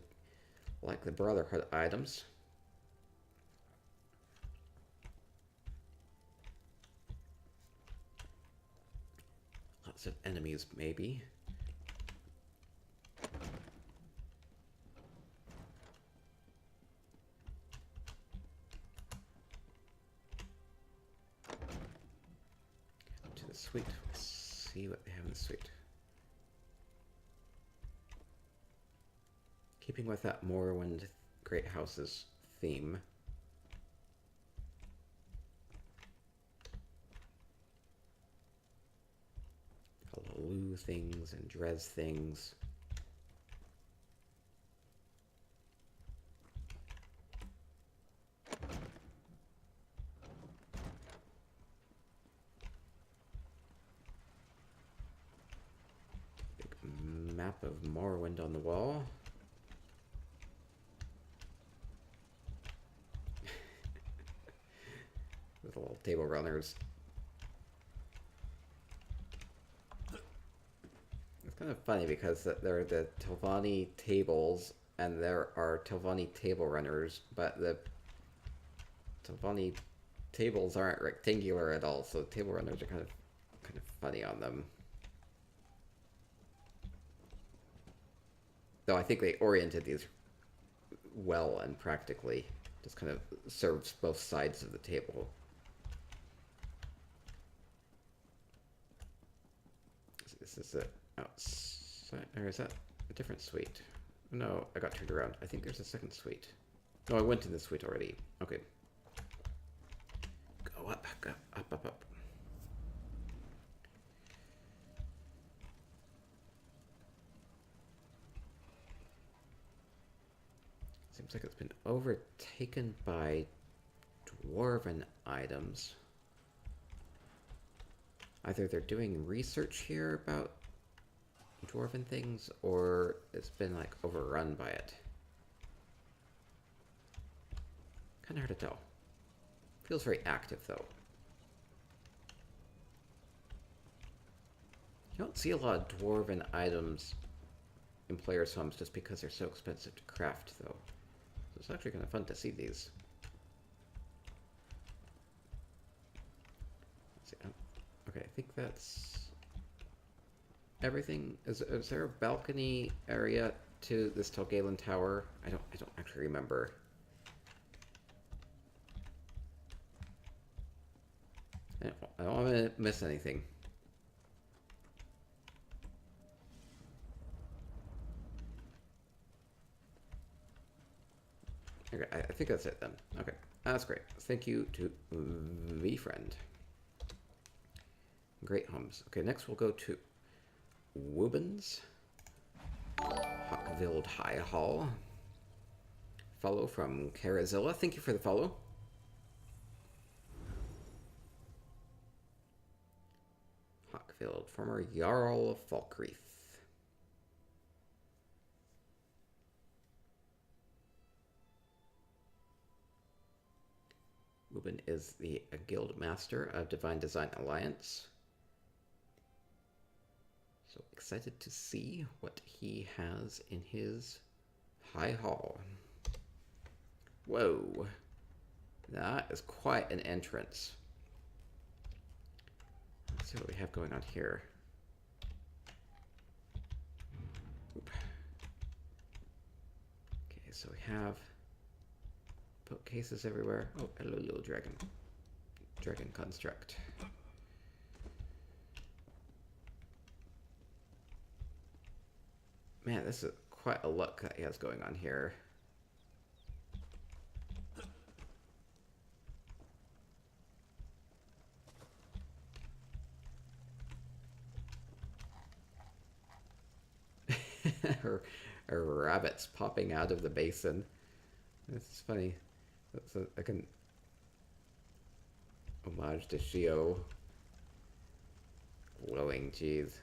like the Brotherhood items. Lots of enemies, maybe. To the suite. Let's see what they have in the suite. Keeping with that Morrowind Great Houses theme. Lou things and Dres things. Big map of Morrowind on the wall. With little table runners. It's kind of funny because there are the Telvanni tables and there are Telvanni table runners, but the Telvanni tables aren't rectangular at all, so table runners are kind of funny on them. Though I think they oriented these well and practically. Just kind of serves both sides of the table. This is it outside, or is that a different suite? No, I got turned around. I think there's a second suite. No, I went to the suite already. Okay. Go up, go up, up, up. Seems like it's been overtaken by dwarven items. Either they're doing research here about dwarven things, or it's been like overrun by it. Kind of hard to tell. Feels very active though. You don't see a lot of dwarven items in players' homes just because they're so expensive to craft, though. So it's actually kind of fun to see these. Let's see. Okay, I think that's everything. Is there a balcony area to this Galen tower? I don't actually remember. I don't want to miss anything. Okay, I think that's it then. Okay, that's great. Thank you to VFriend. Great homes. Okay, next we'll go to Woobens. Hawkville High Hall. Follow from Carazilla. Thank you for the follow. Hawkville, former Jarl of Falkreath. Wooben is the Guild Master of Divine Design Alliance. So excited to see what he has in his High Hall. Whoa. That is quite an entrance. Let's see what we have going on here. Oop. Okay, so we have bookcases everywhere. Oh, hello, little dragon. Dragon construct. Man, this is quite a look that he has going on here. Rabbits popping out of the basin. This is funny. That's like an homage to Shio. Glowing cheese.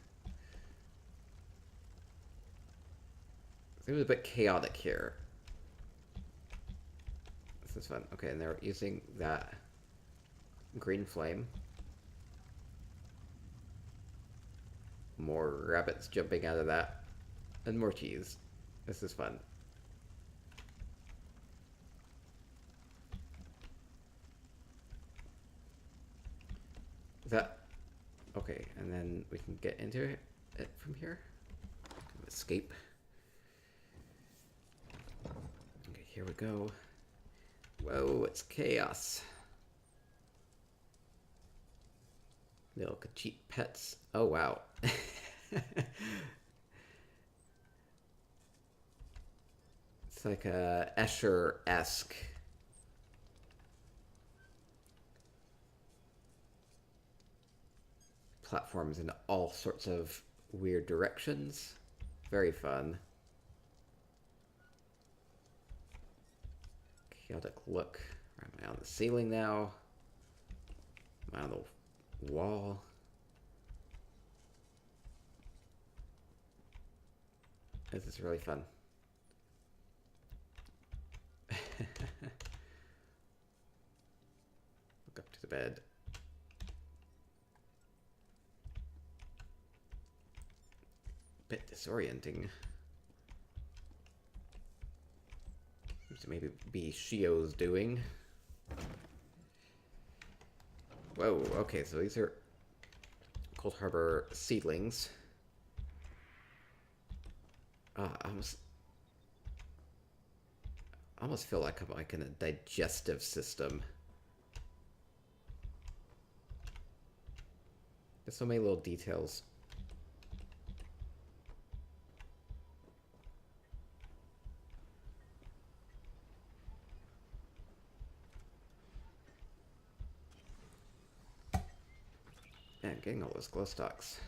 Seems a bit chaotic here. This is fun. Okay, and they're using that green flame. More rabbits jumping out of that. And more cheese. This is fun. Is that... Okay, and then we can get into it from here. Escape. Okay, here we go. Whoa, it's chaos. Little Khajiit pets. Oh, wow. It's like a Escher-esque. Platforms in all sorts of weird directions. Very fun. Chaotic look. Am I on the ceiling now? Am I on the wall? This is really fun. Look up to the bed. Bit disorienting. Seems to maybe be Shio's doing. Whoa, okay, so these are Cold Harbor seedlings. I almost feel like I'm like in a digestive system. There's so many little details. Man, getting all those glow stalks.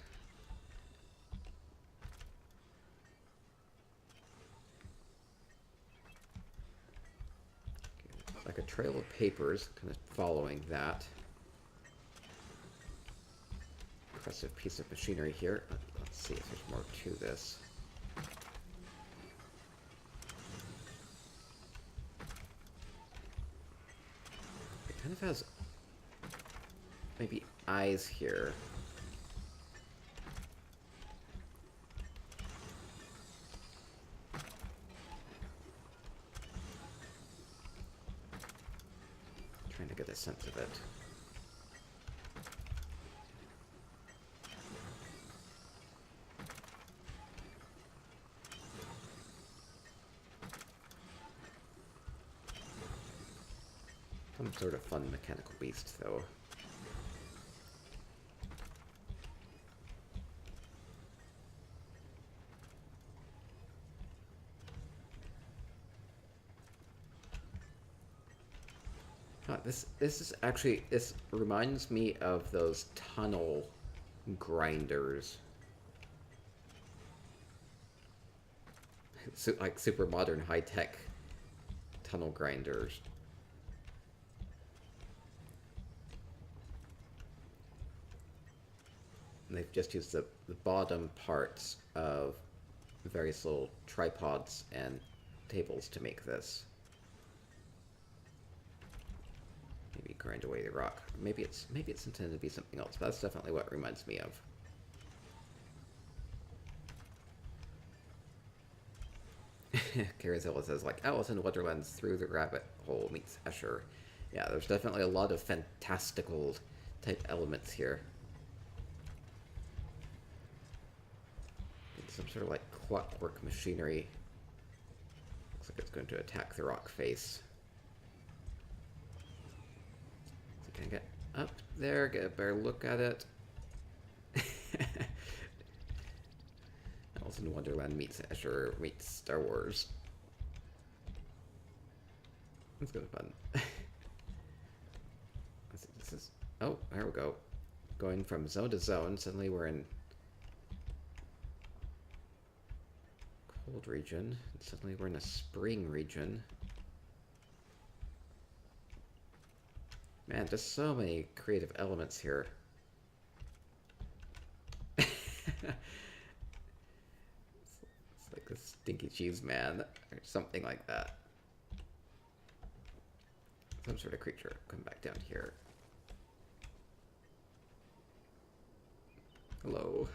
Like a trail of papers, kind of following that. Impressive piece of machinery here. Let's see if there's more to this. It kind of has maybe eyes here. Trying to get a sense of it. Some sort of fun mechanical beast, though. This is actually, this reminds me of those tunnel grinders. So, like super modern high-tech tunnel grinders. And they've just used the bottom parts of various little tripods and tables to make this. Maybe grind away the rock. Maybe it's intended to be something else, but that's definitely what it reminds me of. Carazilla says, like, Alice in Wonderland's Through the Rabbit Hole meets Escher. Yeah, there's definitely a lot of fantastical type elements here. Some sort of like clockwork machinery. Looks like it's going to attack the rock face. So can I get up there, get a better look at it? Alice in Wonderland meets Escher meets Star Wars. It's gonna be fun. Let's see, this is, oh, there we go. Going from zone to zone, suddenly we're in cold region, and suddenly we're in a spring region. Man, just so many creative elements here. It's like a stinky cheese man, or something like that. Some sort of creature. Come back down here. Hello.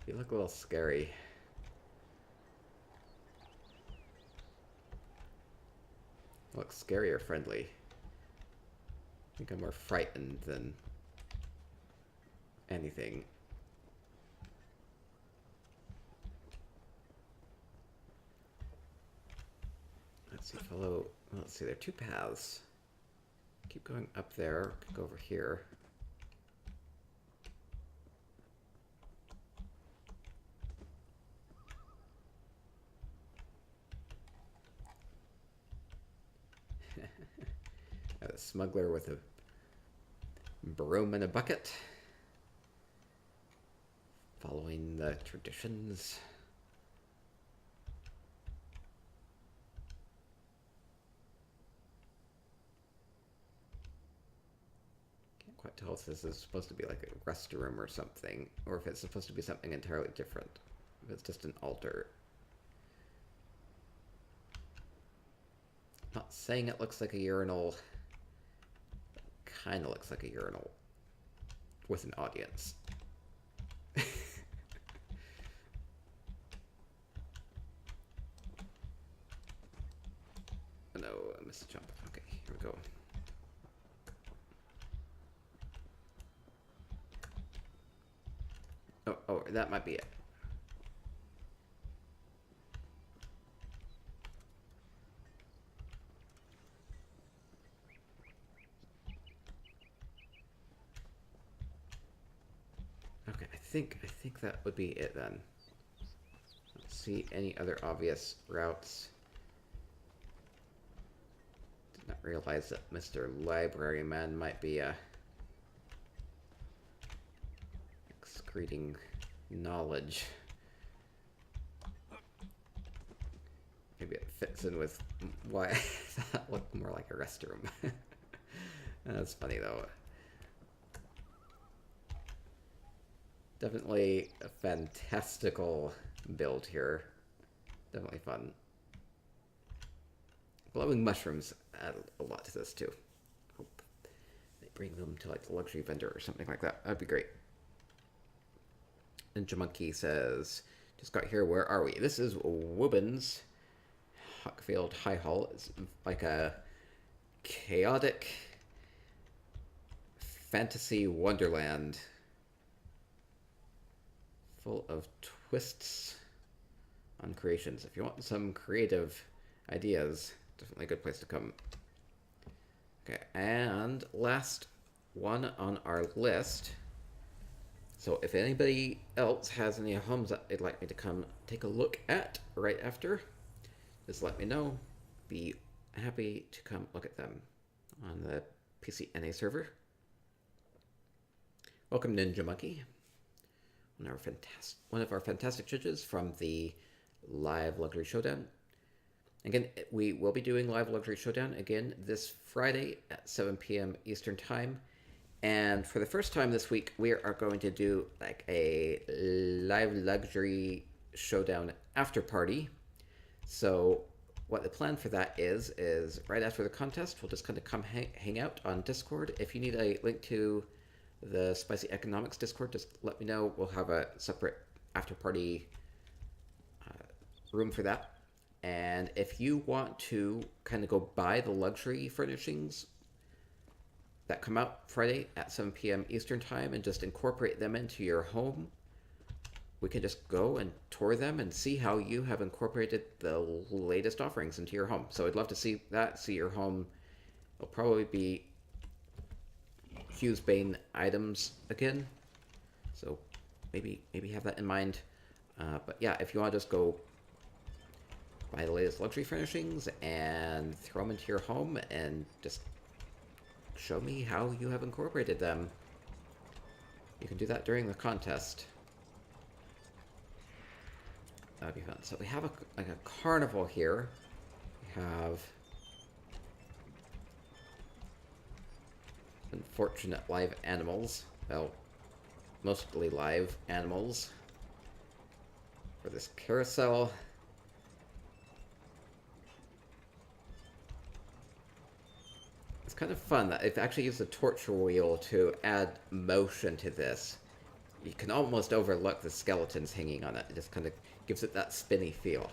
You look a little scary. Look scary or friendly? I think I'm more frightened than anything. Let's see, follow. Well, let's see, there are two paths. Keep going up there, go over here. A smuggler with a broom and a bucket. Following the traditions. Can't quite tell if this is supposed to be like a restroom or something, or if it's supposed to be something entirely different. If it's just an altar. Not saying it looks like a urinal. Kind of looks like a urinal with an audience. Oh no, I missed a jump. Okay, here we go. Oh, that might be it. Okay, I think that would be it then. Let's see any other obvious routes. Did not realize that Mr. Library Man might be excreting knowledge. Maybe it fits in with why that looked more like a restroom. That's funny though. Definitely a fantastical build here. Definitely fun. Glowing mushrooms add a lot to this too. Hope they bring them to like the luxury vendor or something like that. That'd be great. Ninja Monkey says, just got here, where are we? This is Woobin's Huckfield High Hall. It's like a chaotic fantasy wonderland full of twists on creations. If you want some creative ideas, definitely a good place to come. Okay, and last one on our list. So if anybody else has any homes that they'd like me to come take a look at right after, just let me know. Be happy to come look at them on the PCNA server. Welcome, Ninja Monkey, one of our fantastic judges from the Live Luxury Showdown. Again, we will be doing Live Luxury Showdown again this Friday at 7 p.m. Eastern Time. And for the first time this week, we are going to do like a Live Luxury Showdown after party. So what the plan for that is right after the contest, we'll just kind of come hang out on Discord. If you need a link to the Spicy Economics Discord, just let me know. We'll have a separate after party room for that. And if you want to kind of go buy the luxury furnishings that come out Friday at 7 p.m. Eastern Time and just incorporate them into your home, we can just go and tour them and see how you have incorporated the latest offerings into your home. So I'd love to see that, see your home. It'll probably be Hugh's Bane items again. So maybe have that in mind. But yeah, if you want to just go buy the latest luxury furnishings and throw them into your home and just show me how you have incorporated them, you can do that during the contest. That'd be fun. So we have a carnival here. We have unfortunate live animals. Well, mostly live animals for this carousel. It's kind of fun that they've actually used the torture wheel to add motion to this. You can almost overlook the skeletons hanging on it. It just kind of gives it that spinny feel.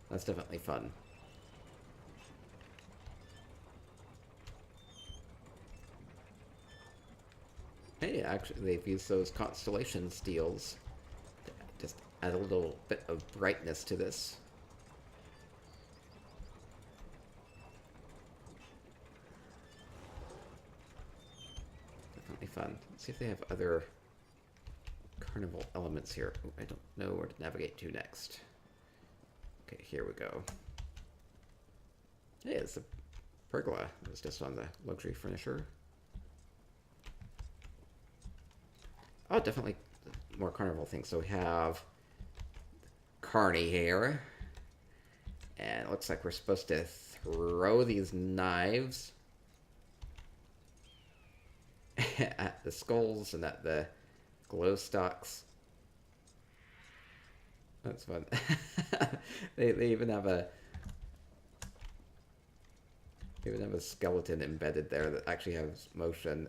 That's definitely fun. Hey, actually, they've used those constellation steels to just add a little bit of brightness to this. Definitely fun. Let's see if they have other carnival elements here. Ooh, I don't know where to navigate to next. Okay, here we go. Hey, it's a pergola. It was just on the luxury furniture. Oh, definitely more carnival things. So we have Carney here. And it looks like we're supposed to throw these knives at the skulls and at the glow stalks. That's fun. they even have a skeleton embedded there that actually has motion.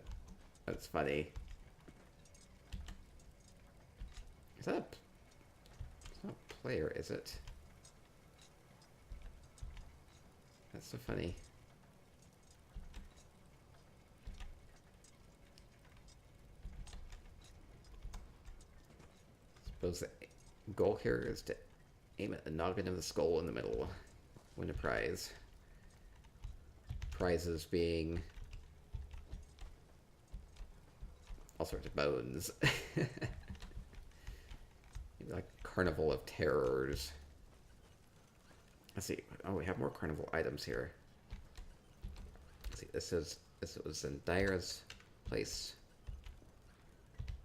That's funny. Is that it's not a player, is it? That's so funny. Suppose the goal here is to aim at the noggin of the skull in the middle. Win a prize. Prizes being all sorts of bones. Like Carnival of Terrors. Let's see. Oh, we have more carnival items here. Let's see. This was in Dyer's place.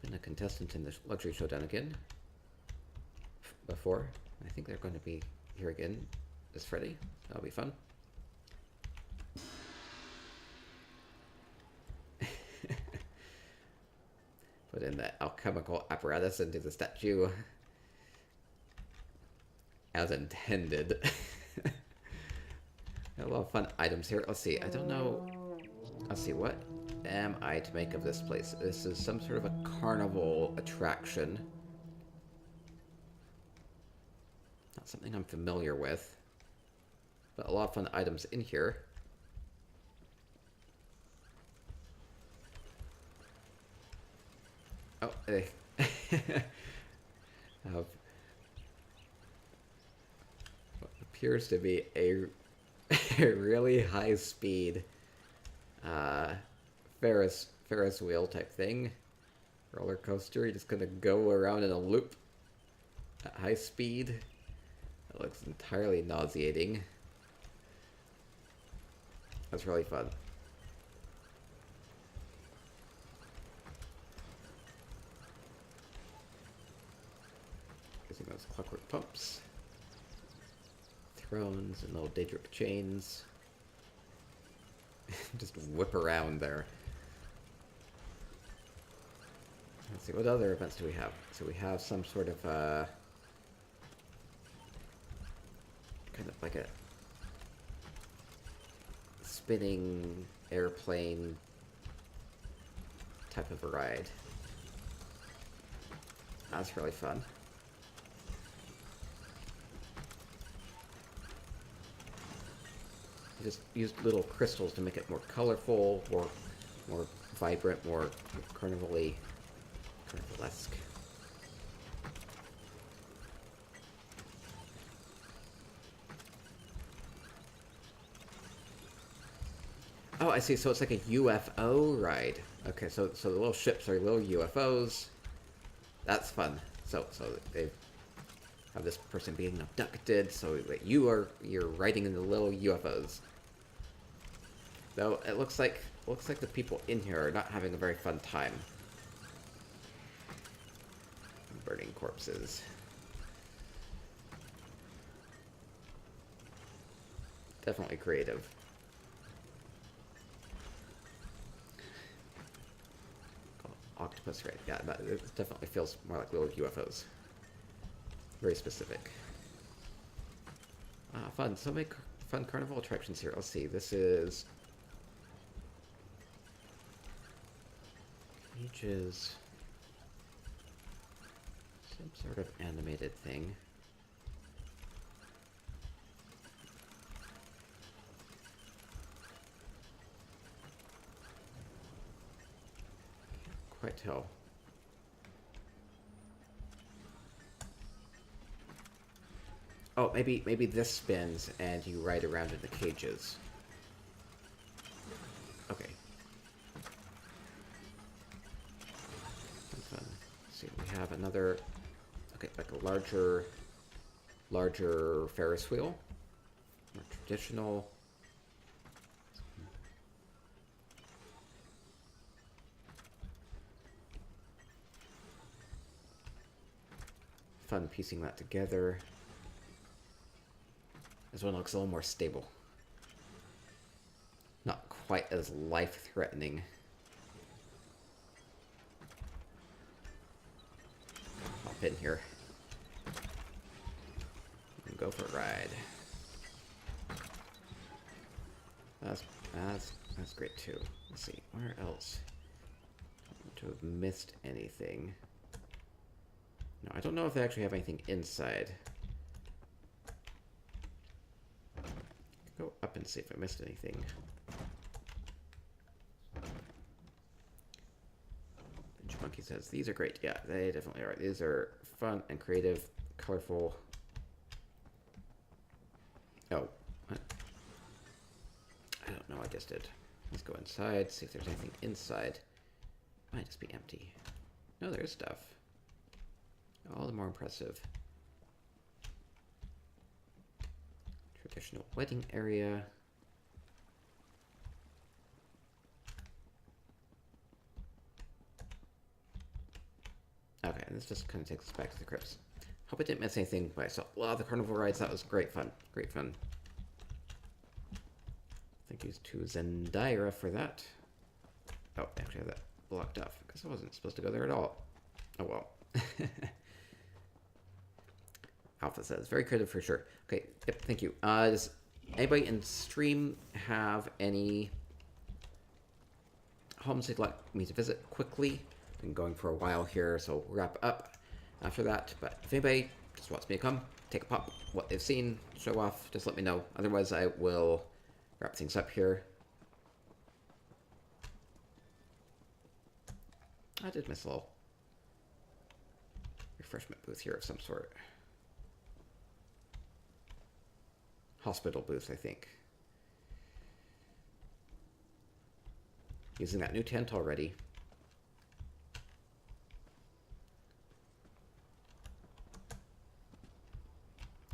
Been a contestant in the luxury showdown again. Before. I think they're going to be here again this Friday. That'll be fun. Put in the alchemical apparatus into the statue. As intended. A lot of fun items here. Let's see. I don't know. Let's see. What am I to make of this place? This is some sort of a carnival attraction. Not something I'm familiar with. But a lot of fun items in here. they have what appears to be a really high speed Ferris wheel type thing. Roller coaster. You're just gonna go around in a loop at high speed. It looks entirely nauseating. That's really fun. Using those clockwork pumps. Thrones and little Daedric chains. Just whip around there. Let's see, what other events do we have? So we have some sort of kind of like a spinning airplane type of a ride. That's really fun. You just used little crystals to make it more colorful, more vibrant, more carnivalesque. Oh, I see. So it's like a UFO ride. Okay, so the little ships are little UFOs. That's fun. So they have this person being abducted. So you're riding in the little UFOs. Though it looks like the people in here are not having a very fun time. Burning corpses. Definitely creative. Octopus raid. Yeah, it definitely feels more like little UFOs. Very specific. Fun. So many fun carnival attractions here. Let's see. This is cages. Some sort of animated thing. Can't quite tell. Oh, maybe this spins and you ride around in the cages. Okay. Fun. Let's see, we have another. Okay, like a larger Ferris wheel. More traditional. Fun piecing that together. This one looks a little more stable. Not quite as life-threatening. Hop in here. And go for a ride. That's great too. Let's see, where else? I don't want to have missed anything. No, I don't know if they actually have anything inside. Go up and see if I missed anything. Ninja Monkey says, these are great. Yeah, they definitely are. These are fun and creative, colorful. Oh, what? I don't know, I just did. Let's go inside, see if there's anything inside. Might just be empty. No, there's stuff. All the more impressive. Traditional wedding area. Okay, and this just kind of takes us back to the crypts. Hope I didn't miss anything, but I saw a lot of the carnival rides. That was great fun. Great fun. Thank you to Zendaya for that. Oh, I actually have that blocked off because I wasn't supposed to go there at all. Oh well. Alpha says, very creative for sure. Okay, yep, thank you. Does anybody in stream have any homes they'd like me to visit quickly? Been going for a while here, so we'll wrap up after that. But if anybody just wants me to come, take a pop, what they've seen, show off, just let me know. Otherwise, I will wrap things up here. I did miss a little. refreshment booth here of some sort. Hospital booth, I think. Using that new tent already.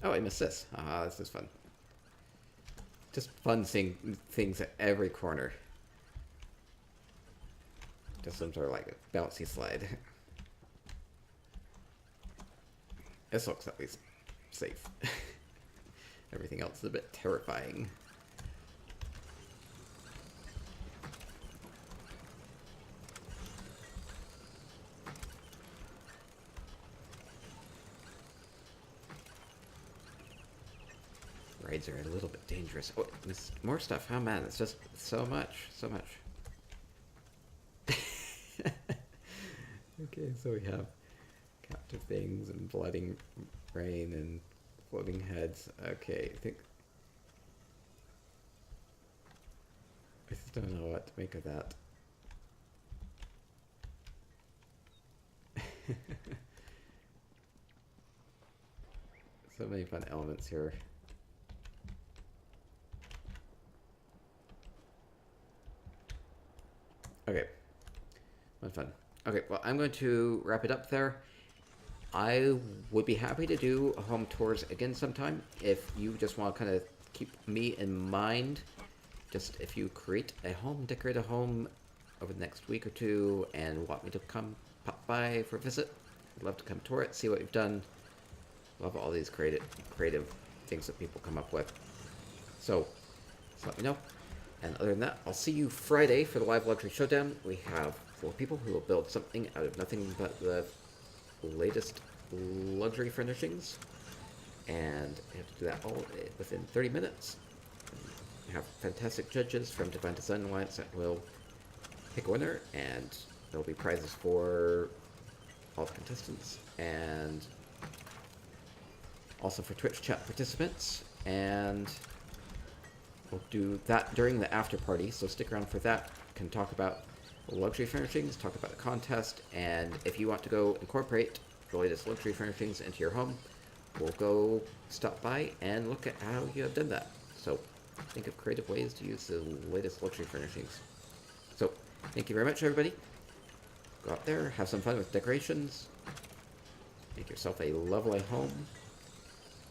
Oh, I missed this. Ah, this is fun. Just fun seeing things at every corner. Just some sort of like a bouncy slide. This looks at least safe. Everything else is a bit terrifying. Rides are a little bit dangerous. Oh, there's more stuff. Oh man, it's just so much, so much. Okay, so we have captive things and blooding rain and floating heads. Okay, I just don't know what to make of that. So many fun elements here. Okay, fun. Okay, well, I'm going to wrap it up there. I would be happy to do home tours again sometime if you just want to kind of keep me in mind. Just if you create a home, decorate a home over the next week or two and want me to come pop by for a visit, I'd love to come tour it, see what you've done. Love all these creative things that people come up with. So, just let me know. And other than that, I'll see you Friday for the live luxury showdown. We have 4 people who will build something out of nothing but the latest luxury furnishings. And we have to do that all within 30 minutes. We have fantastic judges from Divine Design Alliance that will pick a winner, and there will be prizes for all the contestants, and also for Twitch chat participants. And we'll do that during the after party, so stick around for that. We can talk about luxury furnishings, talk about the contest, and if you want to go incorporate the latest luxury furnishings into your home, we'll go stop by and look at how you have done that. So think of creative ways to use the latest luxury furnishings. So thank you very much, everybody. Go out there, have some fun with decorations, make yourself a lovely home,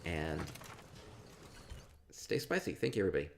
and stay spicy. Thank you, everybody.